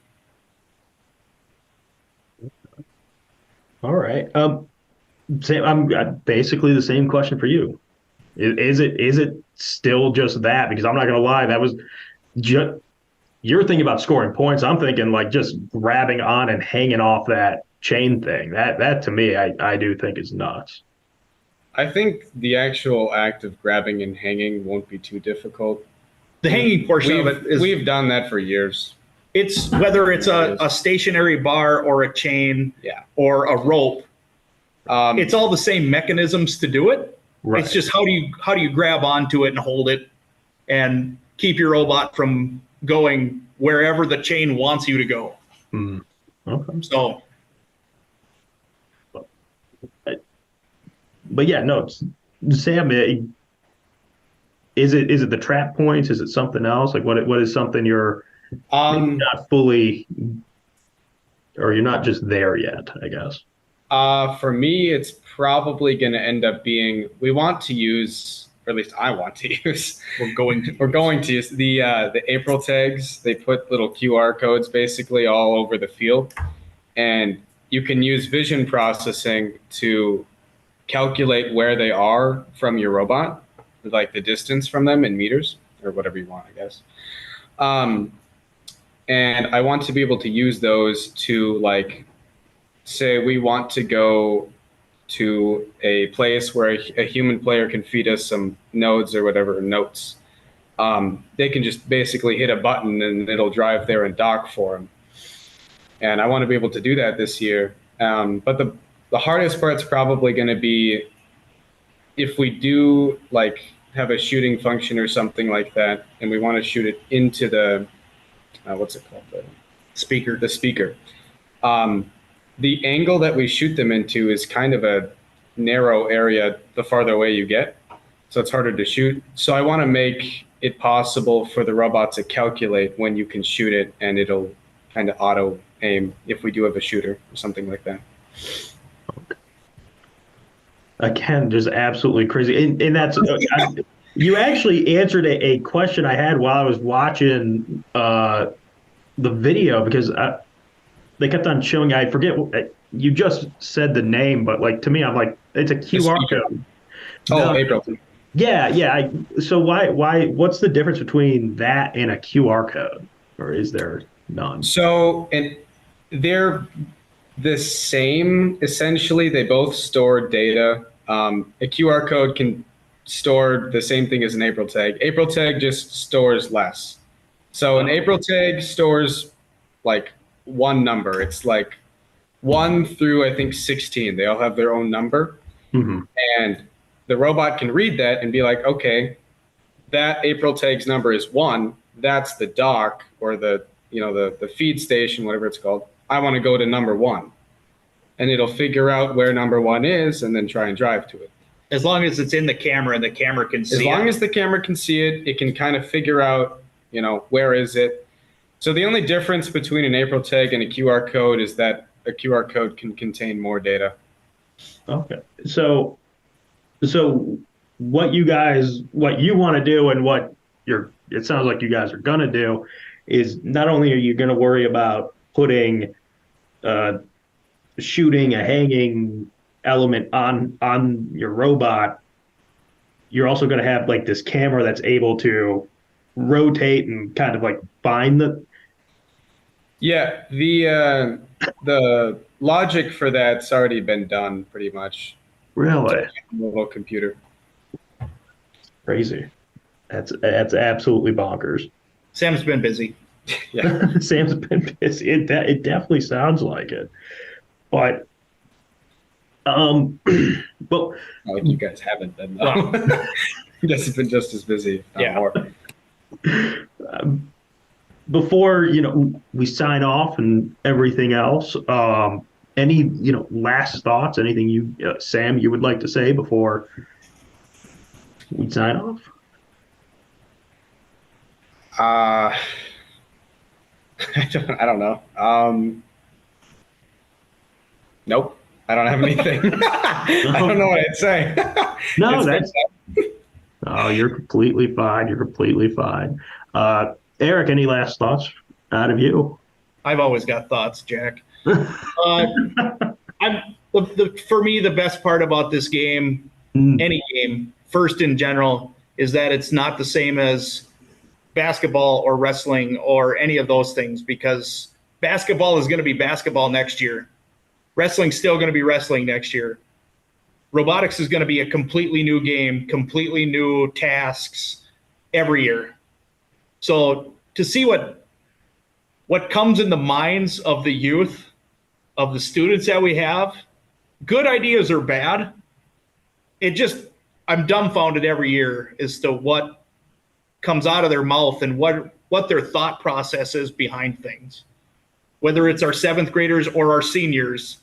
B: All right. Sam, I'm basically the same question for you. Is it still just that? Because I'm not gonna lie, that was just you're thinking about scoring points. I'm thinking like just grabbing on and hanging off that chain thing. That to me, I do think is nuts.
G: I think the actual act of grabbing and hanging won't be too difficult.
F: The hanging portion of it is
G: we've done that for years.
F: It's whether it's a stationary bar or a chain or a rope. It's all the same mechanisms to do it. Right. It's just how do you grab onto it and hold it and keep your robot from going wherever the chain wants you to go.
B: Mm. Okay.
F: So,
B: but yeah, no, Sam, is it the trap points? Is it something else? Like what is something you're not fully, or you're not just there yet, I guess?
G: For me, it's probably going to end up being, we want to use, or at least I want to use, we're going to use the April tags. They put little QR codes basically all over the field, and you can use vision processing to calculate where they are from your robot, like the distance from them in meters or whatever you want, I guess. And I want to be able to use those to, like, say we want to go to a place where a human player can feed us some nodes or whatever, notes. They can just basically hit a button and it'll drive there and dock for them. And I want to be able to do that this year. But the hardest part's probably going to be if we do like have a shooting function or something like that, and we want to shoot it into the, what's it called? The speaker. The angle that we shoot them into is kind of a narrow area the farther away you get. So it's harder to shoot. So I want to make it possible for the robot to calculate when you can shoot it, and it'll kind of auto aim if we do have a shooter or something like that.
B: Again, just absolutely crazy. And that's, you actually answered a question I had while I was watching the video, because they kept on showing, I forget, you just said the name, but like to me, I'm like, it's a QR code.
G: Oh, April.
B: Yeah. So what's the difference between that and a QR code, or is there none?
G: So, and they're the same, essentially. They both store data. A QR code can store the same thing as an April tag. April tag just stores less. So an April tag stores like one number. It's like 1 through, I think, 16. They all have their own number. Mm-hmm. And the robot can read that and be like, okay, that April tag's number is 1. That's the dock, or the feed station, whatever it's called. I want to go to number 1. And it'll figure out where number 1 is and then try and drive to it.
F: As long as it's in the camera and the camera can see it.
G: As long as the camera can see it, it can kind of figure out, where is it. So the only difference between an April tag and a QR code is that a QR code can contain more data.
B: Okay. So what you want to do, and it sounds like you guys are going to do, is not only are you going to worry about putting shooting a hanging element on your robot, you're also going to have like this camera that's able to rotate and kind of like find the.
G: Yeah, the logic for that's already been done pretty much.
B: Really?
G: Little computer.
B: Crazy. That's absolutely bonkers.
F: Sam's been busy.
B: Yeah, Sam's been busy. It definitely sounds like it. But
G: like you guys haven't been, though. You guys have been just as busy, if not more.
B: Before we sign off and everything else, any last thoughts? Anything you, Sam, you would like to say before we sign off?
G: I don't know. Nope, I don't have anything. I don't know what I'd say.
B: No, you're completely fine. You're completely fine. Eric, any last thoughts out of you.
F: I've always got thoughts, Jack. For me, the best part about this game, any game, first in general, is that it's not the same as basketball or wrestling or any of those things, because basketball is going to be basketball next year. Wrestling's still going to be wrestling next year. Robotics is going to be a completely new game, completely new tasks every year. So to see what comes in the minds of the youth, of the students that we have, good ideas or bad, I'm dumbfounded every year as to what comes out of their mouth and what their thought process is behind things. Whether it's our 7th graders or our seniors,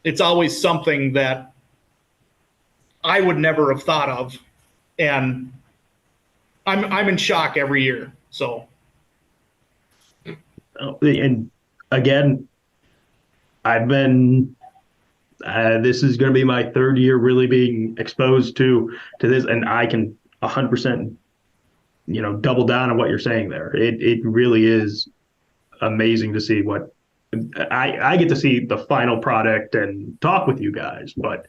F: it's always something that I would never have thought of, and I'm in shock every year. So,
B: and again, I've been. This is going to be my 3rd year really being exposed to this, and I can 100%, double down on what you're saying there. It really is amazing to see what I get to see the final product and talk with you guys. But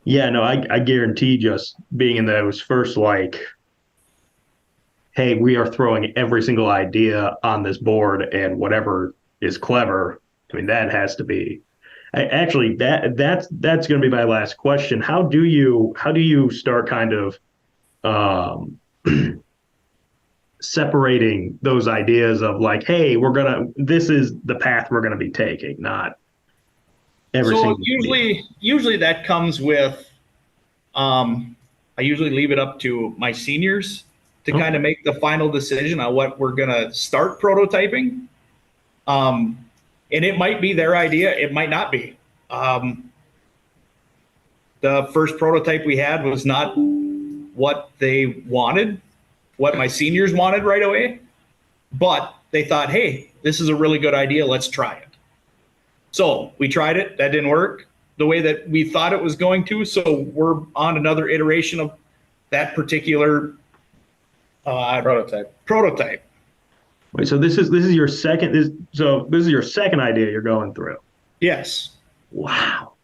B: yeah, no, I guarantee just being in those first, hey, we are throwing every single idea on this board, and whatever is clever, I mean, that has to be. Actually, that's going to be my last question. How do you start kind of separating those ideas of hey, this is the path we're gonna be taking, not every single.
F: So usually that comes with, I usually leave it up to my seniors to kind of make the final decision on what we're gonna start prototyping. And it might be their idea, it might not be. The first prototype we had was not what they wanted, what my seniors wanted right away, but they thought, hey, this is a really good idea, let's try it. So we tried it, that didn't work the way that we thought it was going to, so we're on another iteration of that particular prototype.
B: Wait, so this is your second. This is your second idea you're going through.
F: Yes.
B: Wow.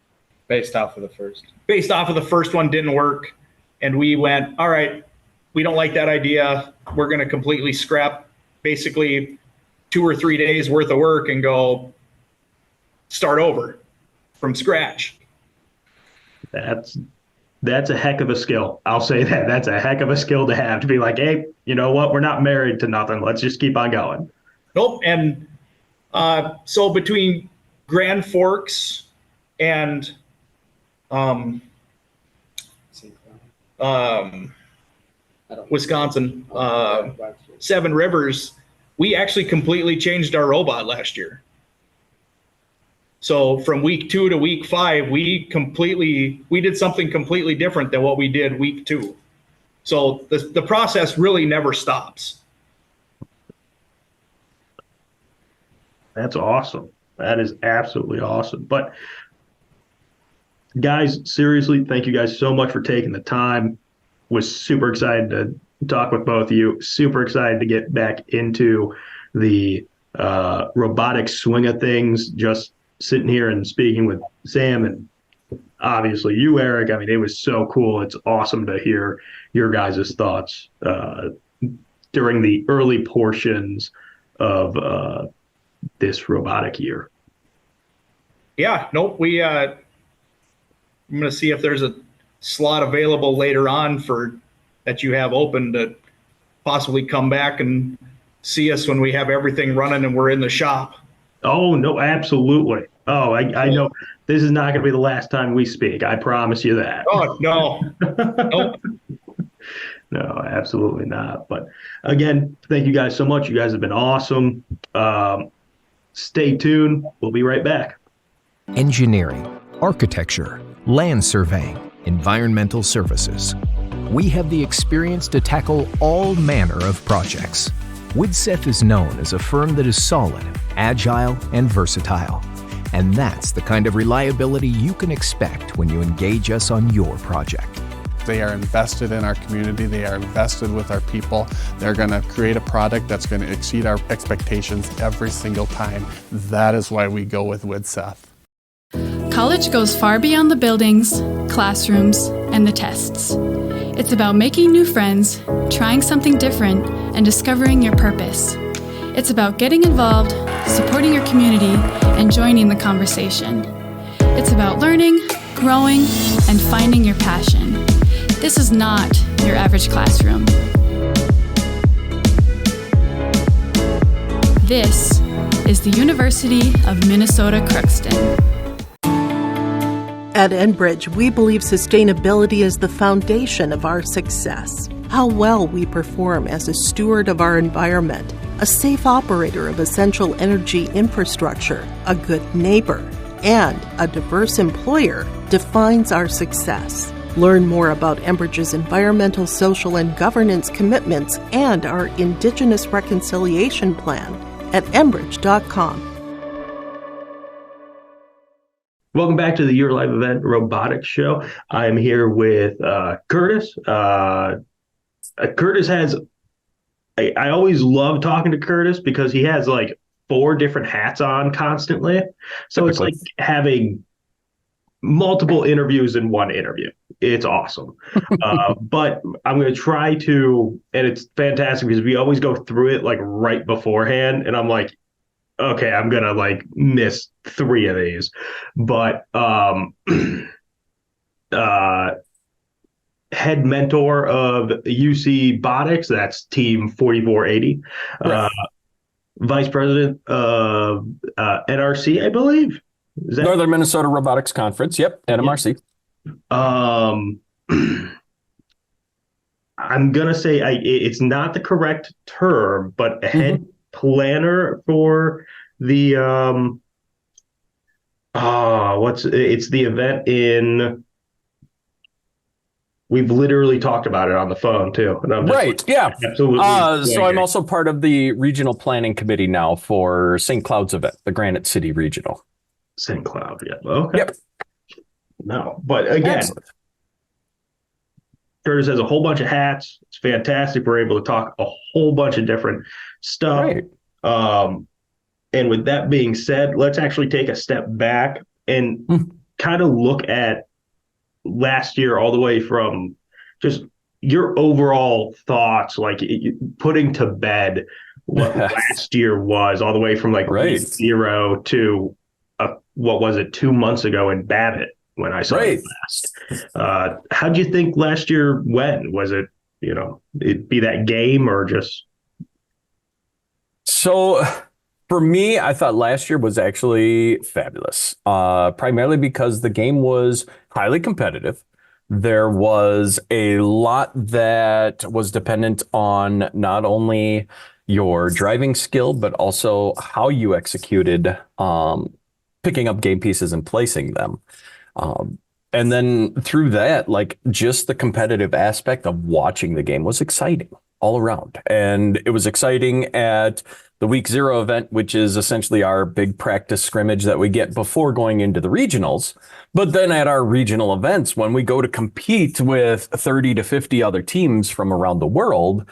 G: Based off of the first.
F: Based off of the first one didn't work, and we went, all right, we don't like that idea. We're going to completely scrap basically 2 or 3 days worth of work and go start over from scratch.
B: That's a heck of a skill. I'll say that. That's a heck of a skill to have, to be like, hey, you know what? We're not married to nothing. Let's just keep on going.
F: Nope. And so between Grand Forks and Wisconsin, Seven Rivers, we actually completely changed our robot last year. So from week 2 to week 5, we did something completely different than what we did week 2. So the process really never stops.
B: That's awesome. That is absolutely awesome. But guys, seriously, thank you guys so much for taking the time. Was super excited to talk with both of you. Super excited to get back into the robotics swing of things. Just sitting here and speaking with Sam and obviously you, Eric. I mean, it was so cool. It's awesome to hear your guys' thoughts during the early portions of this robotic year.
F: Yeah, nope. I'm going to see if there's a slot available later on that you have open to possibly come back and see us when we have everything running and we're in the shop.
B: Oh, no, absolutely. Oh, I know this is not going to be the last time we speak. I promise you that.
F: Oh, no. Nope.
B: No, absolutely not. But again, thank you guys so much. You guys have been awesome. Stay tuned. We'll be right back.
H: Engineering, architecture, land surveying, environmental services. We have the experience to tackle all manner of projects. Widseth is known as a firm that is solid, agile, and versatile. And that's the kind of reliability you can expect when you engage us on your project.
I: They are invested in our community. They are invested with our people. They're going to create a product that's going to exceed our expectations every single time. That is why we go with WIDSEF.
J: College goes far beyond the buildings, classrooms, and the tests. It's about making new friends, trying something different, and discovering your purpose. It's about getting involved, supporting your community, and joining the conversation. It's about learning, growing, and finding your passion. This is not your average classroom. This is the University of Minnesota Crookston.
D: At Enbridge, we believe sustainability is the foundation of our success. How well we perform as a steward of our environment, a safe operator of essential energy infrastructure, a good neighbor, and a diverse employer defines our success. Learn more about Enbridge's environmental, social, and governance commitments and our Indigenous Reconciliation Plan at enbridge.com.
B: Welcome back to the Your Live Event Robotics Show. I'm here with Curtis. Curtis has, I always love talking to Curtis because he has like 4 different hats on constantly. So it's like having multiple interviews in one interview. It's awesome. But I'm going to try to, and it's fantastic because we always go through it like right beforehand. And I'm like, okay, I'm going to like miss 3 of these, but, head mentor of UC-Botics, that's team 4480, vice president of NRC, I believe. Is that
K: Northern Minnesota Robotics Conference? Yep, NMRC.
B: I'm gonna say it's not the correct term, but a head planner for the it's the event in. We've literally talked about it on the phone too, and I'm just absolutely.
K: So I'm also part of the regional planning committee now for St. Cloud's event, the Granite City Regional.
B: St. Cloud, yeah. Okay.
K: Yep.
B: No, but again, excellent. Curtis has a whole bunch of hats. It's fantastic. We're able to talk a whole bunch of different stuff.
K: Right.
B: And with that being said, let's actually take a step back and kind of look at last year all the way from just your overall thoughts, like putting to bed what last year was, all the way from like week 0 to what was it, 2 months ago in Babbitt when I saw it last. How'd you think last year went? Was it, it'd be that game or just?
K: So for me, I thought last year was actually fabulous, primarily because the game was highly competitive. There was a lot that was dependent on not only your driving skill, but also how you executed picking up game pieces and placing them. And then through that, like just the competitive aspect of watching the game was exciting all around. And it was exciting at the week 0 event, which is essentially our big practice scrimmage that we get before going into the regionals. But then at our regional events, when we go to compete with 30 to 50 other teams from around the world,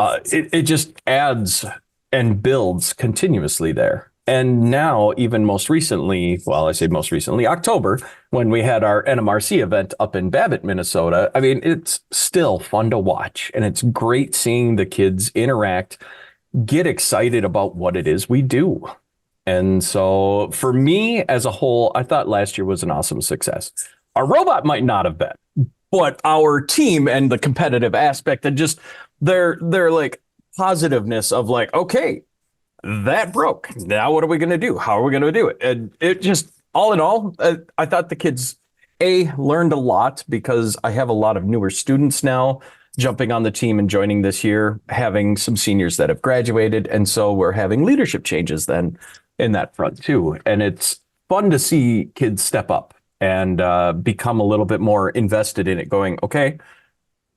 K: it just adds and builds continuously there. And now, even most recently, well, I say most recently, October, when we had our NMRC event up in Babbitt, Minnesota, I mean, it's still fun to watch. And it's great seeing the kids interact, get excited about what it is we do. And so for me as a whole, I thought last year was an awesome success. Our robot might not have been, but our team and the competitive aspect and just their like positiveness of like, okay, that broke. Now what are we going to do? How are we going to do it? And it just, all in all, I thought the kids, learned a lot because I have a lot of newer students now jumping on the team and joining this year, having some seniors that have graduated. And so we're having leadership changes then in that front too. And it's fun to see kids step up and become a little bit more invested in it, going, okay,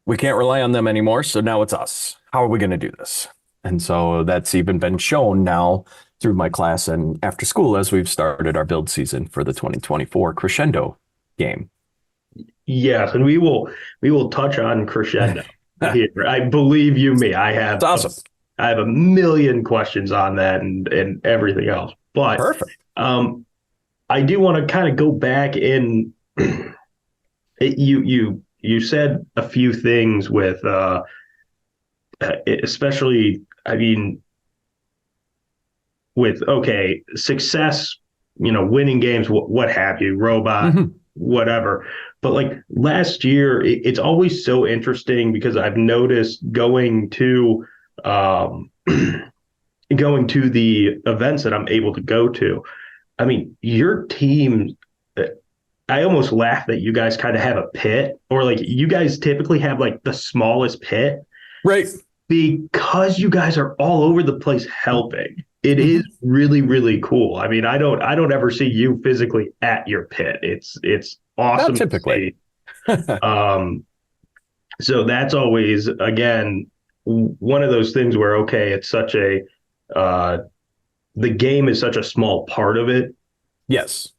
K: we can't rely on them anymore. So now it's us. How are we going to do this? And so that's even been shown now through my class and after school as we've started our build season for the 2024 Crescendo game.
B: Yes, and we will touch on crescendo here. I believe you me.
K: It's awesome.
B: I have a million questions on that and everything else. But
K: perfect.
B: I do want to kind of go back in. You said a few things with especially, I mean, with success, winning games, what have you, robot, whatever. But like last year, it's always so interesting because I've noticed going to the events that I'm able to go to. I mean, your team, I almost laugh that you guys kind of have a pit, or like you guys typically have like the smallest pit,
K: right?
B: Because you guys are all over the place helping. It is really, really cool. I mean, I don't ever see you physically at your pit. It's awesome.
K: Not typically.
B: So that's always, again, one of those things where, it's such a, the game is such a small part of it.
K: Yes.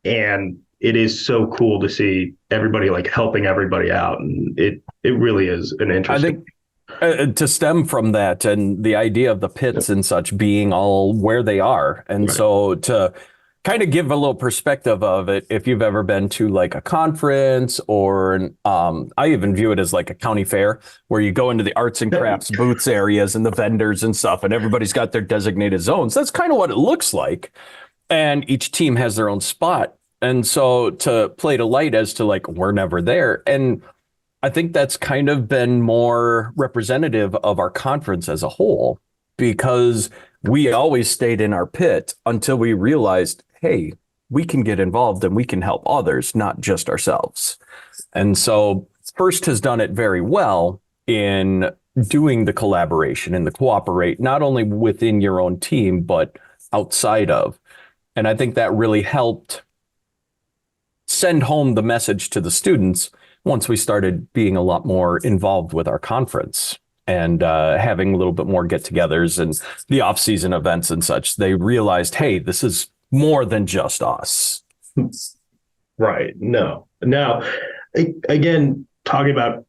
B: And it is so cool to see everybody like helping everybody out. And it really is an interesting.
K: I think to stem from that and the idea of the pits and such being all where they are. And so to kind of give a little perspective of it, if you've ever been to like a conference or I even view it as like a county fair where you go into the arts and crafts booths areas and the vendors and stuff, and everybody's got their designated zones. That's kind of what it looks like. And each team has their own spot. And so to play to light as to like, we're never there. And I think that's kind of been more representative of our conference as a whole, because we always stayed in our pit until we realized, hey, we can get involved and we can help others, not just ourselves. And so First has done it very well in doing the collaboration and the cooperate, not only within your own team, but outside of. And I think that really helped send home the message to the students once we started being a lot more involved with our conference and having a little bit more get-togethers and the off-season events and such. They realized, hey, this is more than just us.
B: Right. No. Now, again, talking about,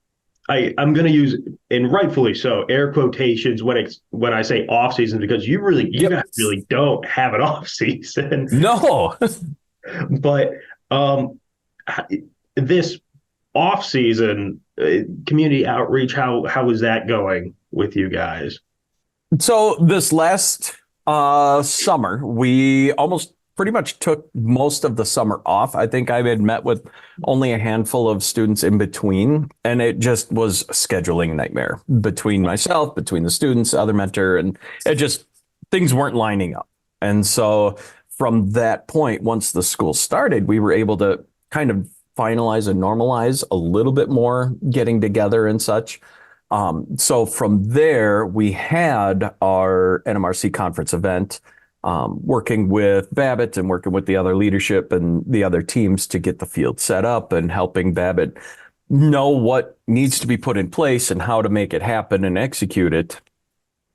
B: I'm going to use, and rightfully so, air quotations when I say off-season, because you guys really don't have an off-season.
K: No.
B: But this off-season community outreach, how is that going with you guys?
K: So this last summer, we almost pretty much took most of the summer off. I think I had met with only a handful of students in between, and it just was a scheduling nightmare between myself, between the students, other mentor, and it just, things weren't lining up. And so from that point, once the school started, we were able to kind of finalize and normalize a little bit more getting together and such. So from there, we had our NMRC conference event, working with Babbitt and working with the other leadership and the other teams to get the field set up and helping Babbitt know what needs to be put in place and how to make it happen and execute it.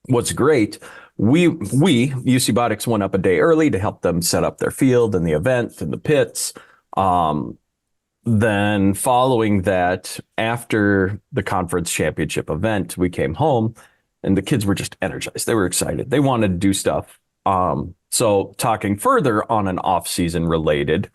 K: What's great, we UC-Botics went up a day early to help them set up their field and the event and the pits. Then following that, after the conference championship event, we came home and the kids were just energized. They were excited. They wanted to do stuff. So talking further on an off-season related,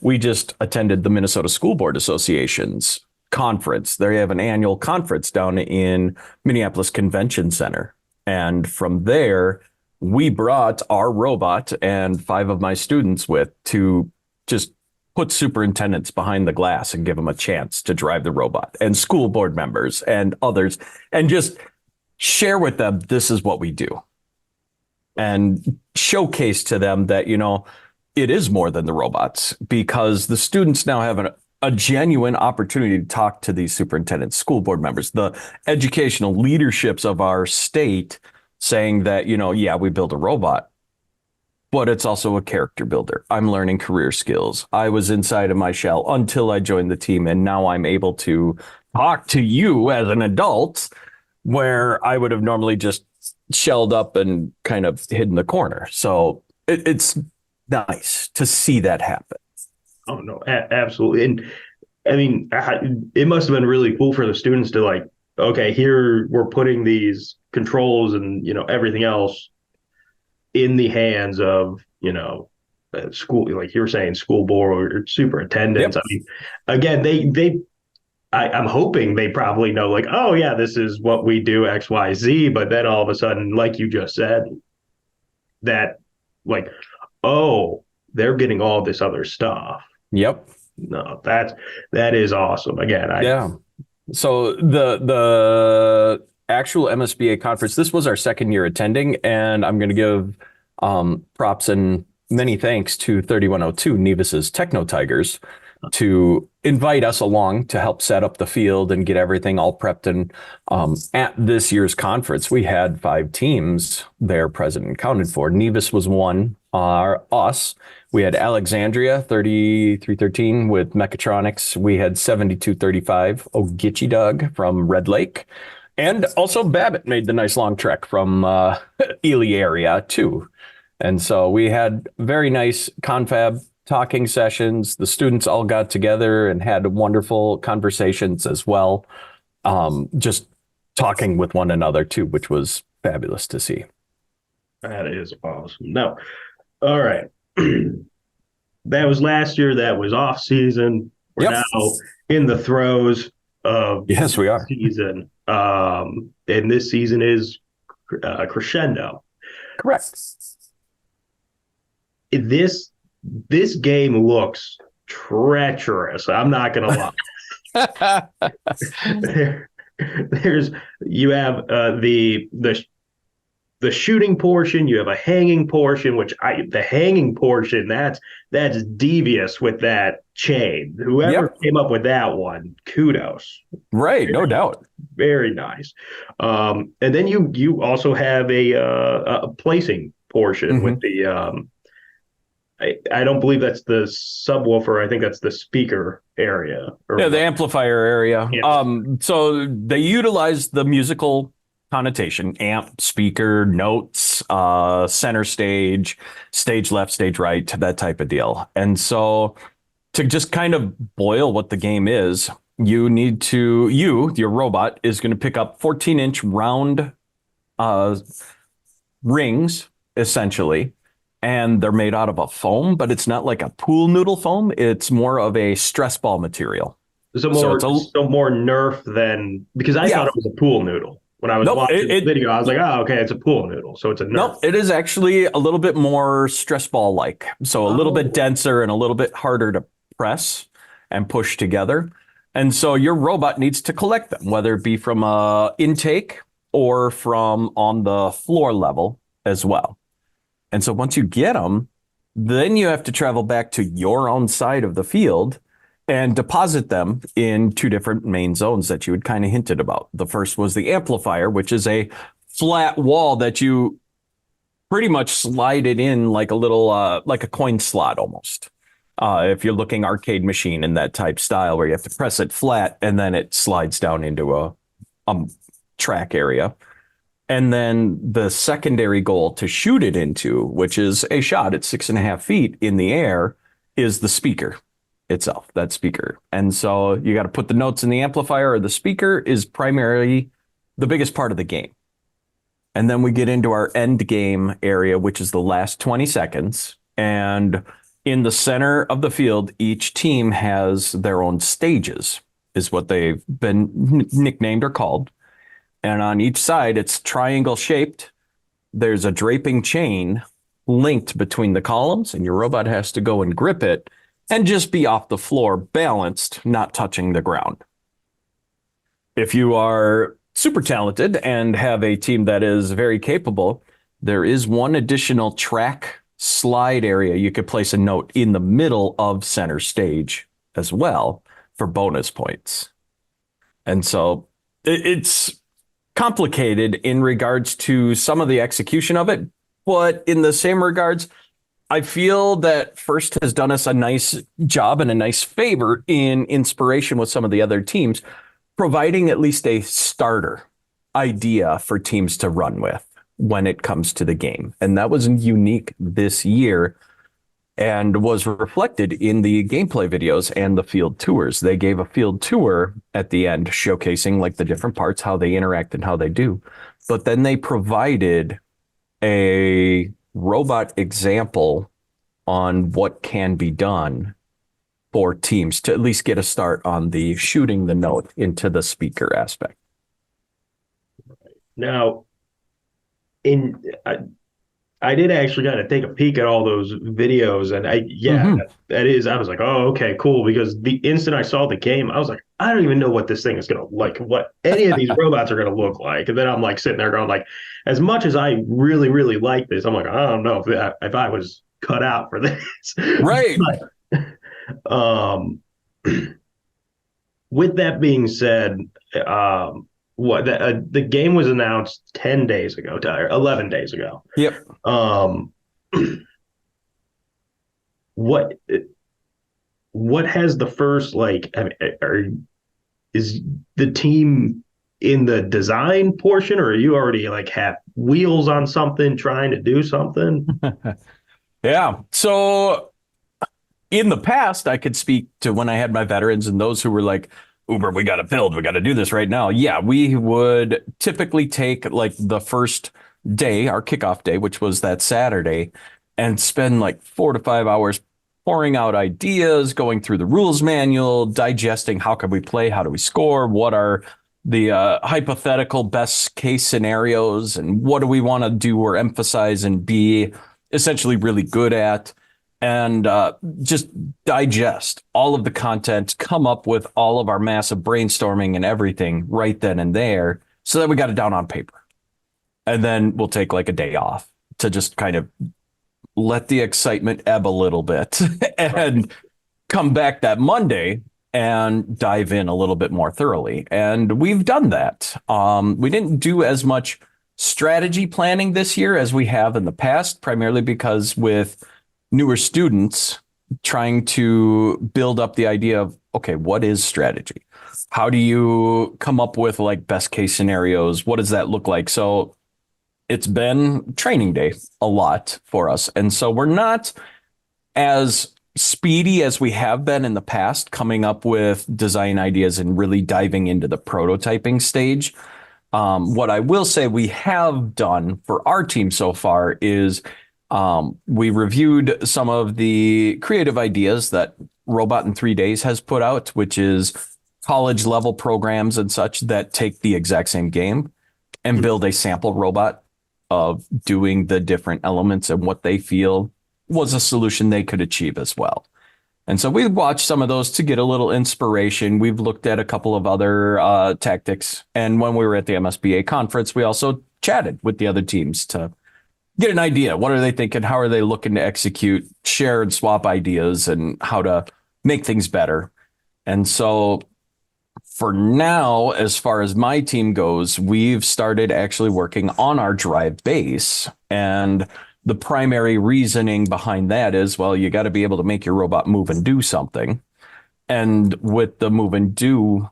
K: we just attended the Minnesota School Board Association's conference. They have an annual conference down in Minneapolis Convention Center. And from there, we brought our robot and 5 of my students to just put superintendents behind the glass and give them a chance to drive the robot, and school board members and others, and just share with them, this is what we do. And showcase to them that, it is more than the robots, because the students now have a genuine opportunity to talk to these superintendents, school board members, the educational leaderships of our state, saying that, yeah, we build a robot, but it's also a character builder. I'm learning career skills. I was inside of my shell until I joined the team, and now I'm able to talk to you as an adult, where I would have normally just shelled up and kind of hid in the corner. So it's nice to see that happen.
B: Oh no, absolutely. And I mean, it must have been really cool for the students to like, okay, here we're putting these controls and everything else in the hands of school, like you were saying, school board or superintendents.
K: Yep.
B: I mean, again, I'm hoping they probably know, like, oh yeah, this is what we do, X, Y, Z. But then all of a sudden, like you just said, that like, oh, they're getting all this other stuff.
K: Yep.
B: No, that is awesome. Again,
K: yeah. So the actual MSBA conference, this was our second year attending, and I'm going to give props and many thanks to 3102 Nevis's Techno Tigers to invite us along to help set up the field and get everything all prepped. And at this year's conference, we had 5 teams there present and counted for. Nevis was one. Us. We had Alexandria 3313 with Mechatronics. We had 7235 Ogeechee Doug from Red Lake. And also Babbitt made the nice long trek from Ely area too. And so we had very nice confab talking sessions. The students all got together and had wonderful conversations as well. Just talking with one another too, which was fabulous to see.
B: That is awesome. No. All right. That was last year. That was off season. We're now in the throes of
K: yes, we are
B: season. And this season is crescendo.
K: Correct.
B: This game looks treacherous. I'm not gonna lie. You have the shooting portion, you have a hanging portion, the hanging portion, that's devious with that chain. Whoever came up with that one, kudos.
K: Right, no doubt.
B: Very nice. And then you also have a placing portion with the I don't believe that's the subwoofer. I think that's the speaker area.
K: The amplifier area. Yeah. So they utilize the musical connotation: amp, speaker, notes, center stage, stage left, stage right, that type of deal. And so to just kind of boil what the game is, you need to, your robot is going to pick up 14-inch round rings, essentially. And they're made out of a foam, but it's not like a pool noodle foam. It's more of a stress ball material.
B: So more Nerf than, because I thought it was a pool noodle. When I was watching the video, I was like, oh, okay, it's a pool noodle. So it's a Nerf.
K: No, it is actually a little bit more stress ball like. So a little bit denser and a little bit harder to press and push together. And so your robot needs to collect them, whether it be from a intake or from on the floor level as well. And so once you get them, then you have to travel back to your own side of the field and deposit them in 2 different main zones that you had kind of hinted about. The first was the amplifier, which is a flat wall that you pretty much slide it in like a little, like a coin slot almost. If you're looking arcade machine in that type style where you have to press it flat and then it slides down into a track area. And then the secondary goal to shoot it into, which is a shot at 6.5 feet in the air, is the speaker itself, that speaker. And so you got to put the notes in the amplifier, or the speaker is primarily the biggest part of the game. And then we get into our end game area, which is the last 20 seconds. And in the center of the field, each team has their own stages, is what they've been nicknamed or called. And on each side, it's triangle shaped. There's a draping chain linked between the columns, and your robot has to go and grip it and just be off the floor, balanced, not touching the ground. If you are super talented and have a team that is very capable, there is one additional track slide area. You could place a note in the middle of center stage as well for bonus points. And so it's complicated in regards to some of the execution of it, but in the same regards, I feel that First has done us a nice job and a nice favor in inspiration with some of the other teams, providing at least a starter idea for teams to run with when it comes to the game. And that was unique this year. and was reflected in the gameplay videos and the field tours. They gave a field tour at the end showcasing like the different parts, how they interact and how they do. But then they provided a robot example on what can be done for teams to at least get a start on the shooting the note into the speaker aspect.
B: Now, I did actually kind of take a peek at all those videos, and that is, I was like, oh, okay, cool. Because the instant I saw the game, I was like, I don't even know what this thing is going to like, what any of these robots are going to look like. And then I'm like sitting there going like, as much as I really, really like this, I'm like, I don't know if I was cut out for this.
K: Right.
B: But, with that being said, the game was announced 10 days ago, Tyler, 11 days ago.
K: Yep.
B: What has the first, like, I mean, is the team in the design portion, or are you already like have wheels on something, trying to do something?
K: Yeah. So in the past, I could speak to when I had my veterans and those who were like, Uber, we got to build, we got to do this right now. Yeah, we would typically take like the first day, our kickoff day, which was that Saturday, and spend like 4 to 5 hours pouring out ideas, going through the rules manual, digesting how can we play, how do we score, what are the hypothetical best case scenarios, and what do we want to do or emphasize and be essentially really good at. And just digest all of the content, come up with all of our massive brainstorming and everything right then and there so that we got it down on paper. And then we'll take like a day off to just kind of let the excitement ebb a little bit and come back that Monday and dive in a little bit more thoroughly. And we've done that. We didn't do as much strategy planning this year as we have in the past, primarily because with newer students trying to build up the idea of, okay, what is strategy? How do you come up with like best case scenarios? What does that look like? So it's been training day a lot for us. And so we're not as speedy as we have been in the past, coming up with design ideas and really diving into the prototyping stage. What I will say we have done for our team so far is we reviewed some of the creative ideas that Robot in 3 Days has put out, which is college level programs and such that take the exact same game and build a sample robot of doing the different elements and what they feel was a solution they could achieve as well. And so we've watched some of those to get a little inspiration. We've looked at a couple of other tactics. And when we were at the MSBA conference, we also chatted with the other teams to get an idea. What are they thinking? How are they looking to execute, share and swap ideas and how to make things better? And so for now, as far as my team goes, we've started actually working on our drive base. And the primary reasoning behind that is, well, you got to be able to make your robot move and do something. And with the move and do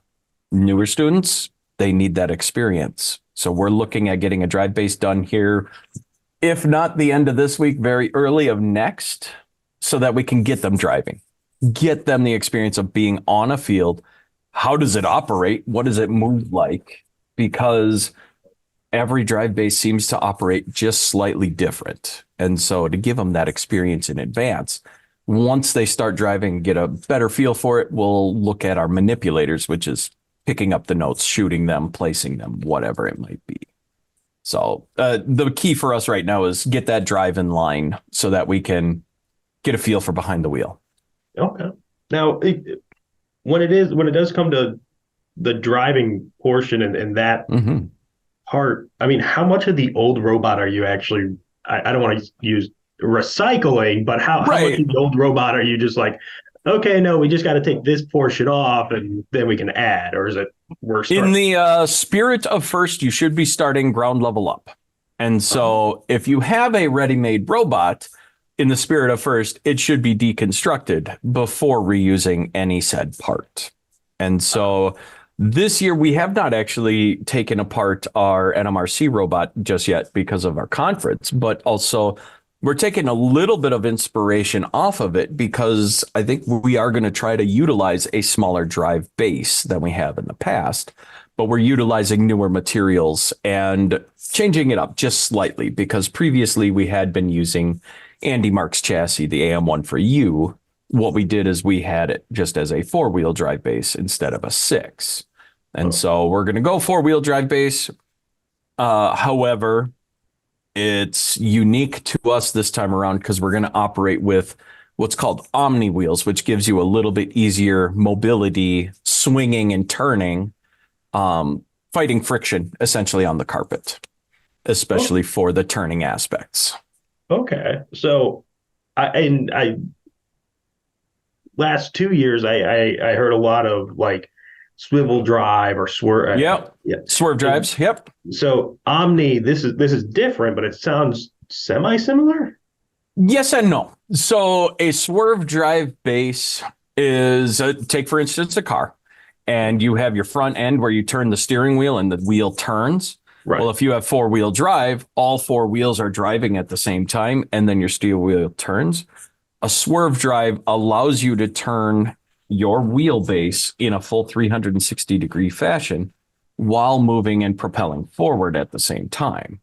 K: newer students, they need that experience. So we're looking at getting a drive base done here, if not the end of this week, very early of next, so that we can get them driving, get them the experience of being on a field. How does it operate? What does it move like? Because every drive base seems to operate just slightly different. And so to give them that experience in advance, once they start driving and get a better feel for it, we'll look at our manipulators, which is picking up the notes, shooting them, placing them, whatever it might be. So the key for us right now is get that drive in line so that we can get a feel for behind the wheel.
B: Okay. Now, when it does come to the driving portion and that part, I mean, how much of the old robot are you actually, I don't want to use recycling, but how much of the old robot are you just like, okay, no, we just got to take this portion off and then we can add, or is it worse?
K: In the spirit of first, you should be starting ground level up. And so if you have a ready-made robot, in the spirit of first, it should be deconstructed before reusing any said part. And so this year, we have not actually taken apart our NMRC robot just yet because of our conference, but also we're taking a little bit of inspiration off of it because I think we are going to try to utilize a smaller drive base than we have in the past, but we're utilizing newer materials and changing it up just slightly because previously we had been using Andy Mark's chassis, the AM1 4U. What we did is we had it just as a 4-wheel drive base instead of a 6. And so we're going to go 4-wheel drive base. However, it's unique to us this time around because we're going to operate with what's called Omni wheels, which gives you a little bit easier mobility, swinging and turning, fighting friction essentially on the carpet, especially for the turning aspects.
B: Okay. So I last 2 years, I heard a lot of like swivel drive or swerve.
K: Yep. Yeah. Swerve drives. Yep.
B: So Omni, this is different, but it sounds semi-similar.
K: Yes and no. So a swerve drive base is take, for instance, a car, and you have your front end where you turn the steering wheel and the wheel turns. Right. Well, if you have 4-wheel drive, all 4 wheels are driving at the same time, and then your steering wheel turns. A swerve drive allows you to turn your wheelbase in a full 360-degree fashion while moving and propelling forward at the same time.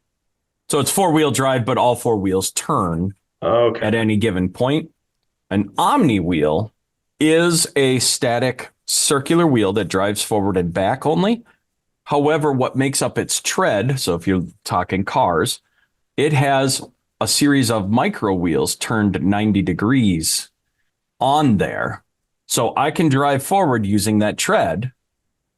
K: So it's 4-wheel drive, but all 4 wheels turn at any given point. An Omni wheel is a static circular wheel that drives forward and back only. However, what makes up its tread, so if you're talking cars, it has a series of micro wheels turned 90 degrees on there. So I can drive forward using that tread,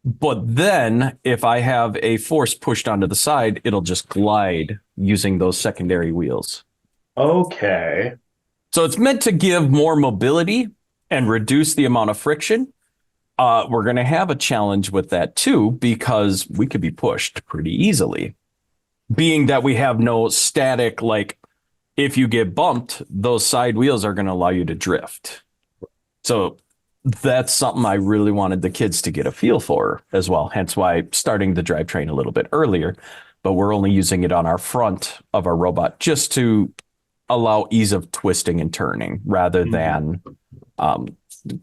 K: but then if I have a force pushed onto the side, it'll just glide using those secondary wheels.
B: Okay.
K: So it's meant to give more mobility and reduce the amount of friction. We're going to have a challenge with that too, because we could be pushed pretty easily. Being that we have no static, like if you get bumped, those side wheels are going to allow you to drift. So that's something I really wanted the kids to get a feel for as well. Hence why starting the drivetrain a little bit earlier, but we're only using it on our front of our robot just to allow ease of twisting and turning rather than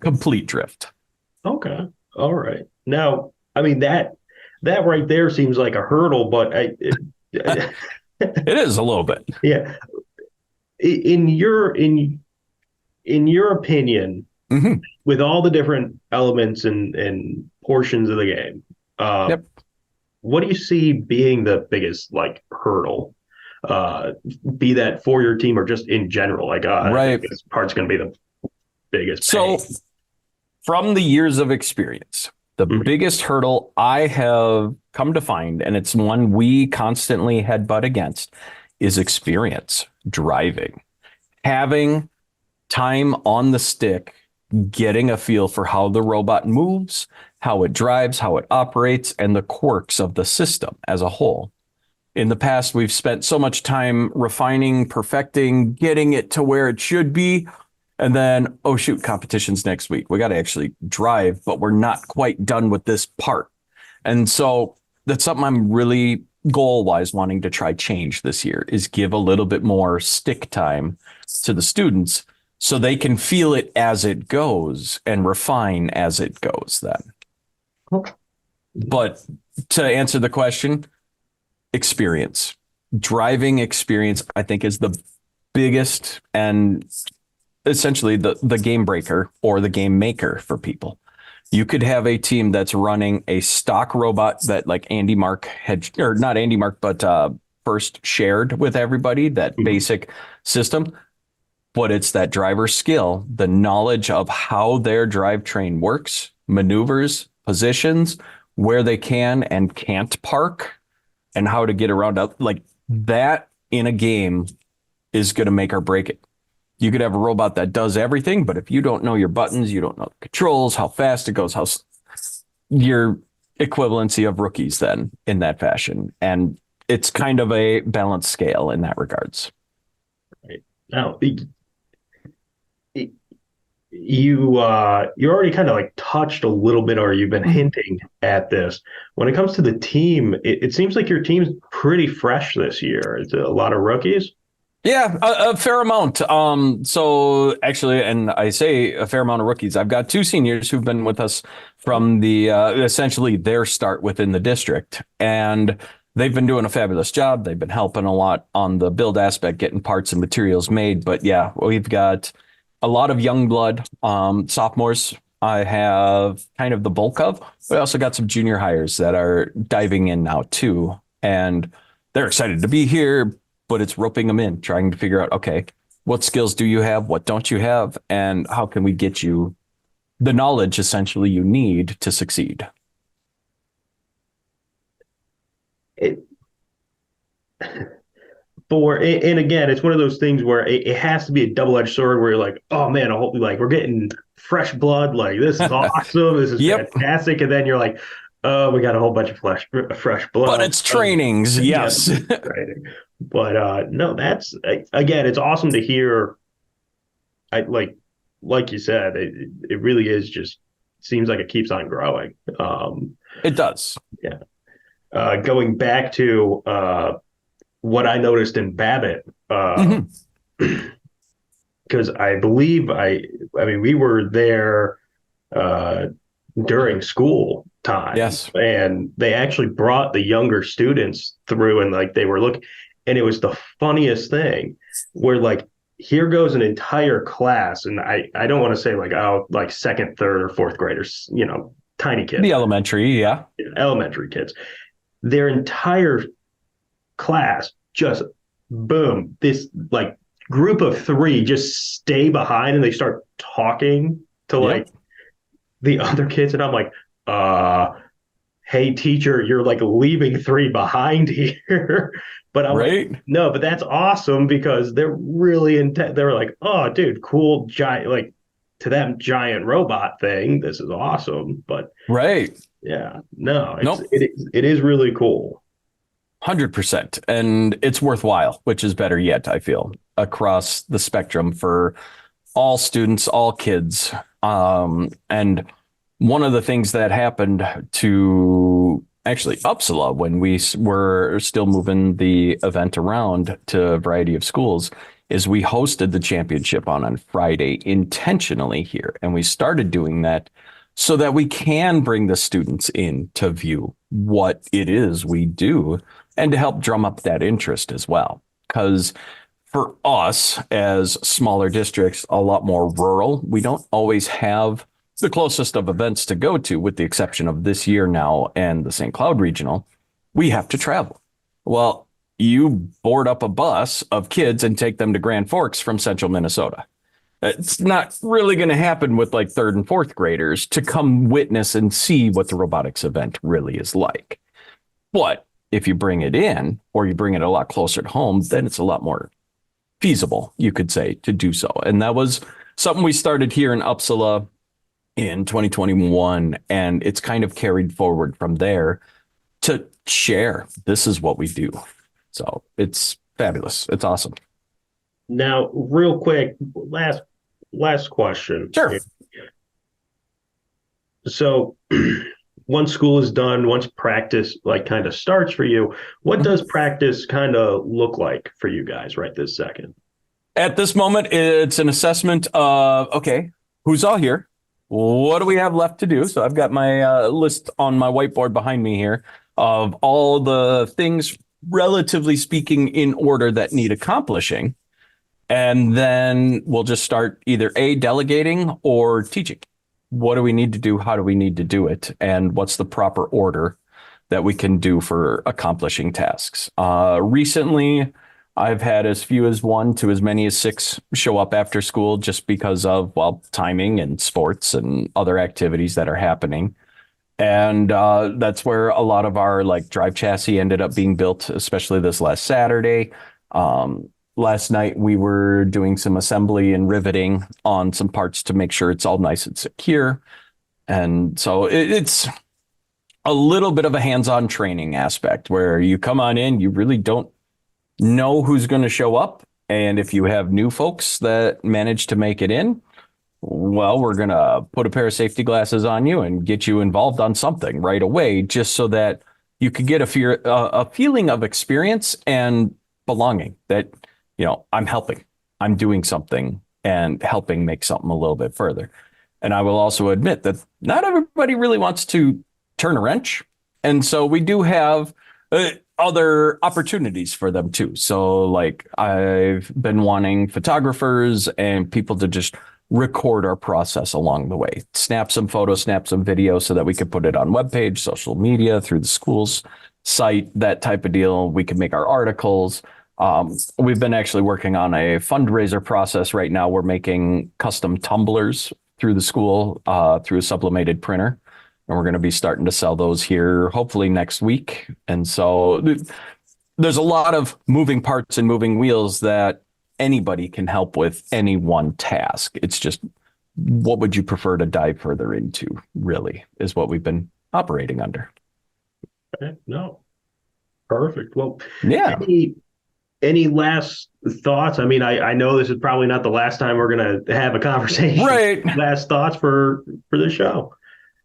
K: complete drift.
B: Okay. All right. Now, I mean, that right there seems like a hurdle, but
K: it is a little bit.
B: Yeah. In your opinion, with all the different elements and portions of the game, what do you see being the biggest like hurdle? Be that for your team or just in general? Like, right, this part's going to be the biggest pain.
K: So, from the years of experience, the biggest hurdle I have come to find, and it's one we constantly headbutt against, is experience driving. Having time on the stick, getting a feel for how the robot moves, how it drives, how it operates, and the quirks of the system as a whole. In the past, we've spent so much time refining, perfecting, getting it to where it should be. And then, oh, shoot, competition's next week. We got to actually drive, but we're not quite done with this part. And so that's something I'm really goal-wise wanting to try change this year, is give a little bit more stick time to the students so they can feel it as it goes and refine as it goes then. Okay. But to answer the question, experience. Driving experience, I think, is the biggest and essentially the game breaker or the game maker for people. You could have a team that's running a stock robot that like Andy Mark had, or not Andy Mark, but first shared with everybody, that basic system. But it's that driver skill, the knowledge of how their drivetrain works, maneuvers, positions, where they can and can't park, and how to get around up. Like that in a game is going to make or break it. You could have a robot that does everything, but if you don't know your buttons, you don't know the controls, how fast it goes, how your equivalency of rookies then in that fashion. And it's kind of a balanced scale in that regards.
B: Right. Now, you already kind of like touched a little bit, or you've been hinting at this. When it comes to the team, it seems like your team's pretty fresh this year. It's a lot of rookies.
K: Yeah, a fair amount. So actually, and I say a fair amount of rookies. I've got 2 seniors who've been with us from the essentially their start within the district, and they've been doing a fabulous job. They've been helping a lot on the build aspect, getting parts and materials made. But yeah, we've got a lot of young blood, sophomores. I have kind of the bulk of. We also got some junior hires that are diving in now too, and they're excited to be here. But it's roping them in, trying to figure out, okay, what skills do you have? What don't you have? And how can we get you the knowledge essentially you need to succeed?
B: And again, it's one of those things where it has to be a double-edged sword where you're like, oh man, I hope we're getting fresh blood. Like, this is awesome. This is fantastic. And then you're like, oh, we got a whole bunch of fresh blood.
K: But it's trainings. Yes.
B: Training. But no, that's, again, it's awesome to hear. Like you said, it really is just seems like it keeps on growing.
K: It does.
B: Yeah. Going back to what I noticed in Babbitt, because I believe I mean, we were there during school time.
K: Yes.
B: And they actually brought the younger students through, and like they were looking. And it was the funniest thing where like, here goes an entire class. And I don't want to say like, oh, like 2nd, 3rd or 4th graders, tiny kids.
K: The elementary. Yeah.
B: Elementary kids. Their entire class just boom, this like group of 3 just stay behind and they start talking to like the other kids. And I'm like, hey teacher, you're like leaving 3 behind here. But I'm like, no, but that's awesome because they're really they're like, oh, dude, cool, giant, like to them, giant robot thing. This is awesome. But yeah, no, it is really cool.
K: 100%. And it's worthwhile, which is better yet, I feel, across the spectrum for all students, all kids. And one of the things that happened to actually Uppsala when we were still moving the event around to a variety of schools is we hosted the championship on Friday intentionally here. And we started doing that so that we can bring the students in to view what it is we do and to help drum up that interest as well. Because for us as smaller districts, a lot more rural, we don't always have the closest of events to go to, with the exception of this year now and the St. Cloud Regional. We have to travel. Well, you board up a bus of kids and take them to Grand Forks from central Minnesota. It's not really going to happen with like 3rd and 4th graders to come witness and see what the robotics event really is like. But if you bring it in, or you bring it a lot closer to home, then it's a lot more feasible, you could say, to do so. And that was something we started here in Uppsala in 2021, and it's kind of carried forward from there to share. This is what we do. So it's fabulous. It's awesome.
B: Now, real quick, last question.
K: Sure.
B: So once school is done, once practice like kind of starts for you, what does practice kind of look like for you guys right this second?
K: At this moment, it's an assessment of, okay, who's all here? What do we have left to do? So I've got my list on my whiteboard behind me here of all the things, relatively speaking, in order that need accomplishing. And then we'll just start either delegating or teaching. What do we need to do? How do we need to do it? And what's the proper order that we can do for accomplishing tasks? Recently, I've had as few as 1 to as many as 6 show up after school just because of, well, timing and sports and other activities that are happening. And that's where a lot of our like drive chassis ended up being built, especially this last Saturday. Last night, we were doing some assembly and riveting on some parts to make sure it's all nice and secure. And so it's a little bit of a hands-on training aspect where you come on in, you really don't know who's going to show up. And if you have new folks that manage to make it in, well, we're going to put a pair of safety glasses on you and get you involved on something right away, just so that you could get a feeling of experience and belonging, that I'm helping, I'm doing something and helping make something a little bit further. And I will also admit that not everybody really wants to turn a wrench. And so we do have other opportunities for them too. So like I've been wanting photographers and people to just record our process along the way, snap some photos, snap some video so that we could put it on webpage, social media, through the school's site, that type of deal. We could make our articles. We've been actually working on a fundraiser process right now. We're making custom tumblers through the school through a sublimated printer. And we're going to be starting to sell those here hopefully next week. And so there's a lot of moving parts and moving wheels that anybody can help with any one task. It's just, what would you prefer to dive further into, really, is what we've been operating under.
B: Okay. No. Perfect. Well,
K: yeah.
B: Any last thoughts? I mean, I know this is probably not the last time we're going to have a conversation.
K: Right.
B: Last thoughts for the show.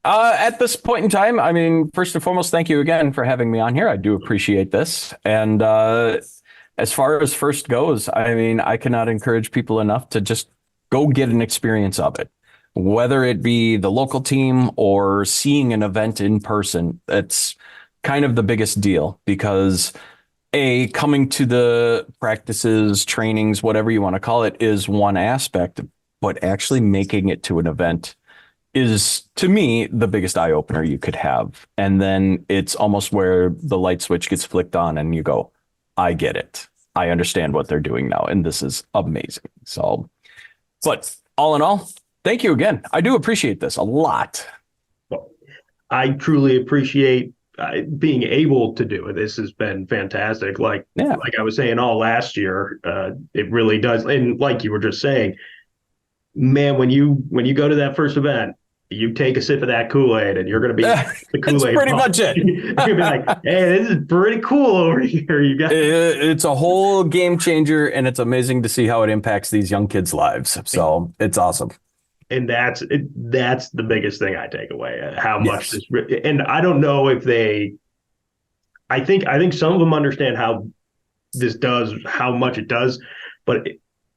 K: At this point in time, I mean, first and foremost, thank you again for having me on here. I do appreciate this. And as far as first goes, I mean, I cannot encourage people enough to just go get an experience of it, whether it be the local team or seeing an event in person. It's kind of the biggest deal because coming to the practices, trainings, whatever you want to call it, is one aspect, but actually making it to an event is, to me, the biggest eye opener you could have. And then it's almost where the light switch gets flicked on and you go, I get it. I understand what they're doing now. And this is amazing. So, but all in all, thank you again. I do appreciate this a lot.
B: Well, I truly appreciate being able to do it. This has been fantastic. Like I was saying all last year, it really does. And like you were just saying, man, when you go to that first event, you take a sip of that Kool-Aid and you're going to be the Kool-Aid.
K: That's pretty much it.
B: You're going to be like, hey, this is pretty cool over here. You got
K: it's a whole game changer, and it's amazing to see how it impacts these young kids' lives. So it's awesome.
B: And that's the biggest thing I take away. How much this, and I don't know if I think some of them understand how this does, how much it does, but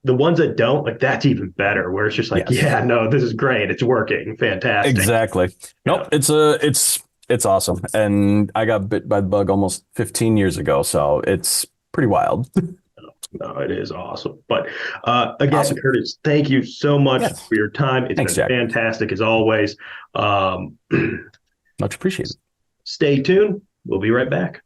B: the ones that don't, like, that's even better, where it's just like, yeah, no, this is great. It's working. Fantastic.
K: Exactly. Nope. It's awesome. And I got bit by the bug almost 15 years ago. So it's pretty wild.
B: No, it is awesome. But again, Curtis, thank you so much for your time. It's been fantastic as always.
K: Much appreciated.
B: Stay tuned. We'll be right back.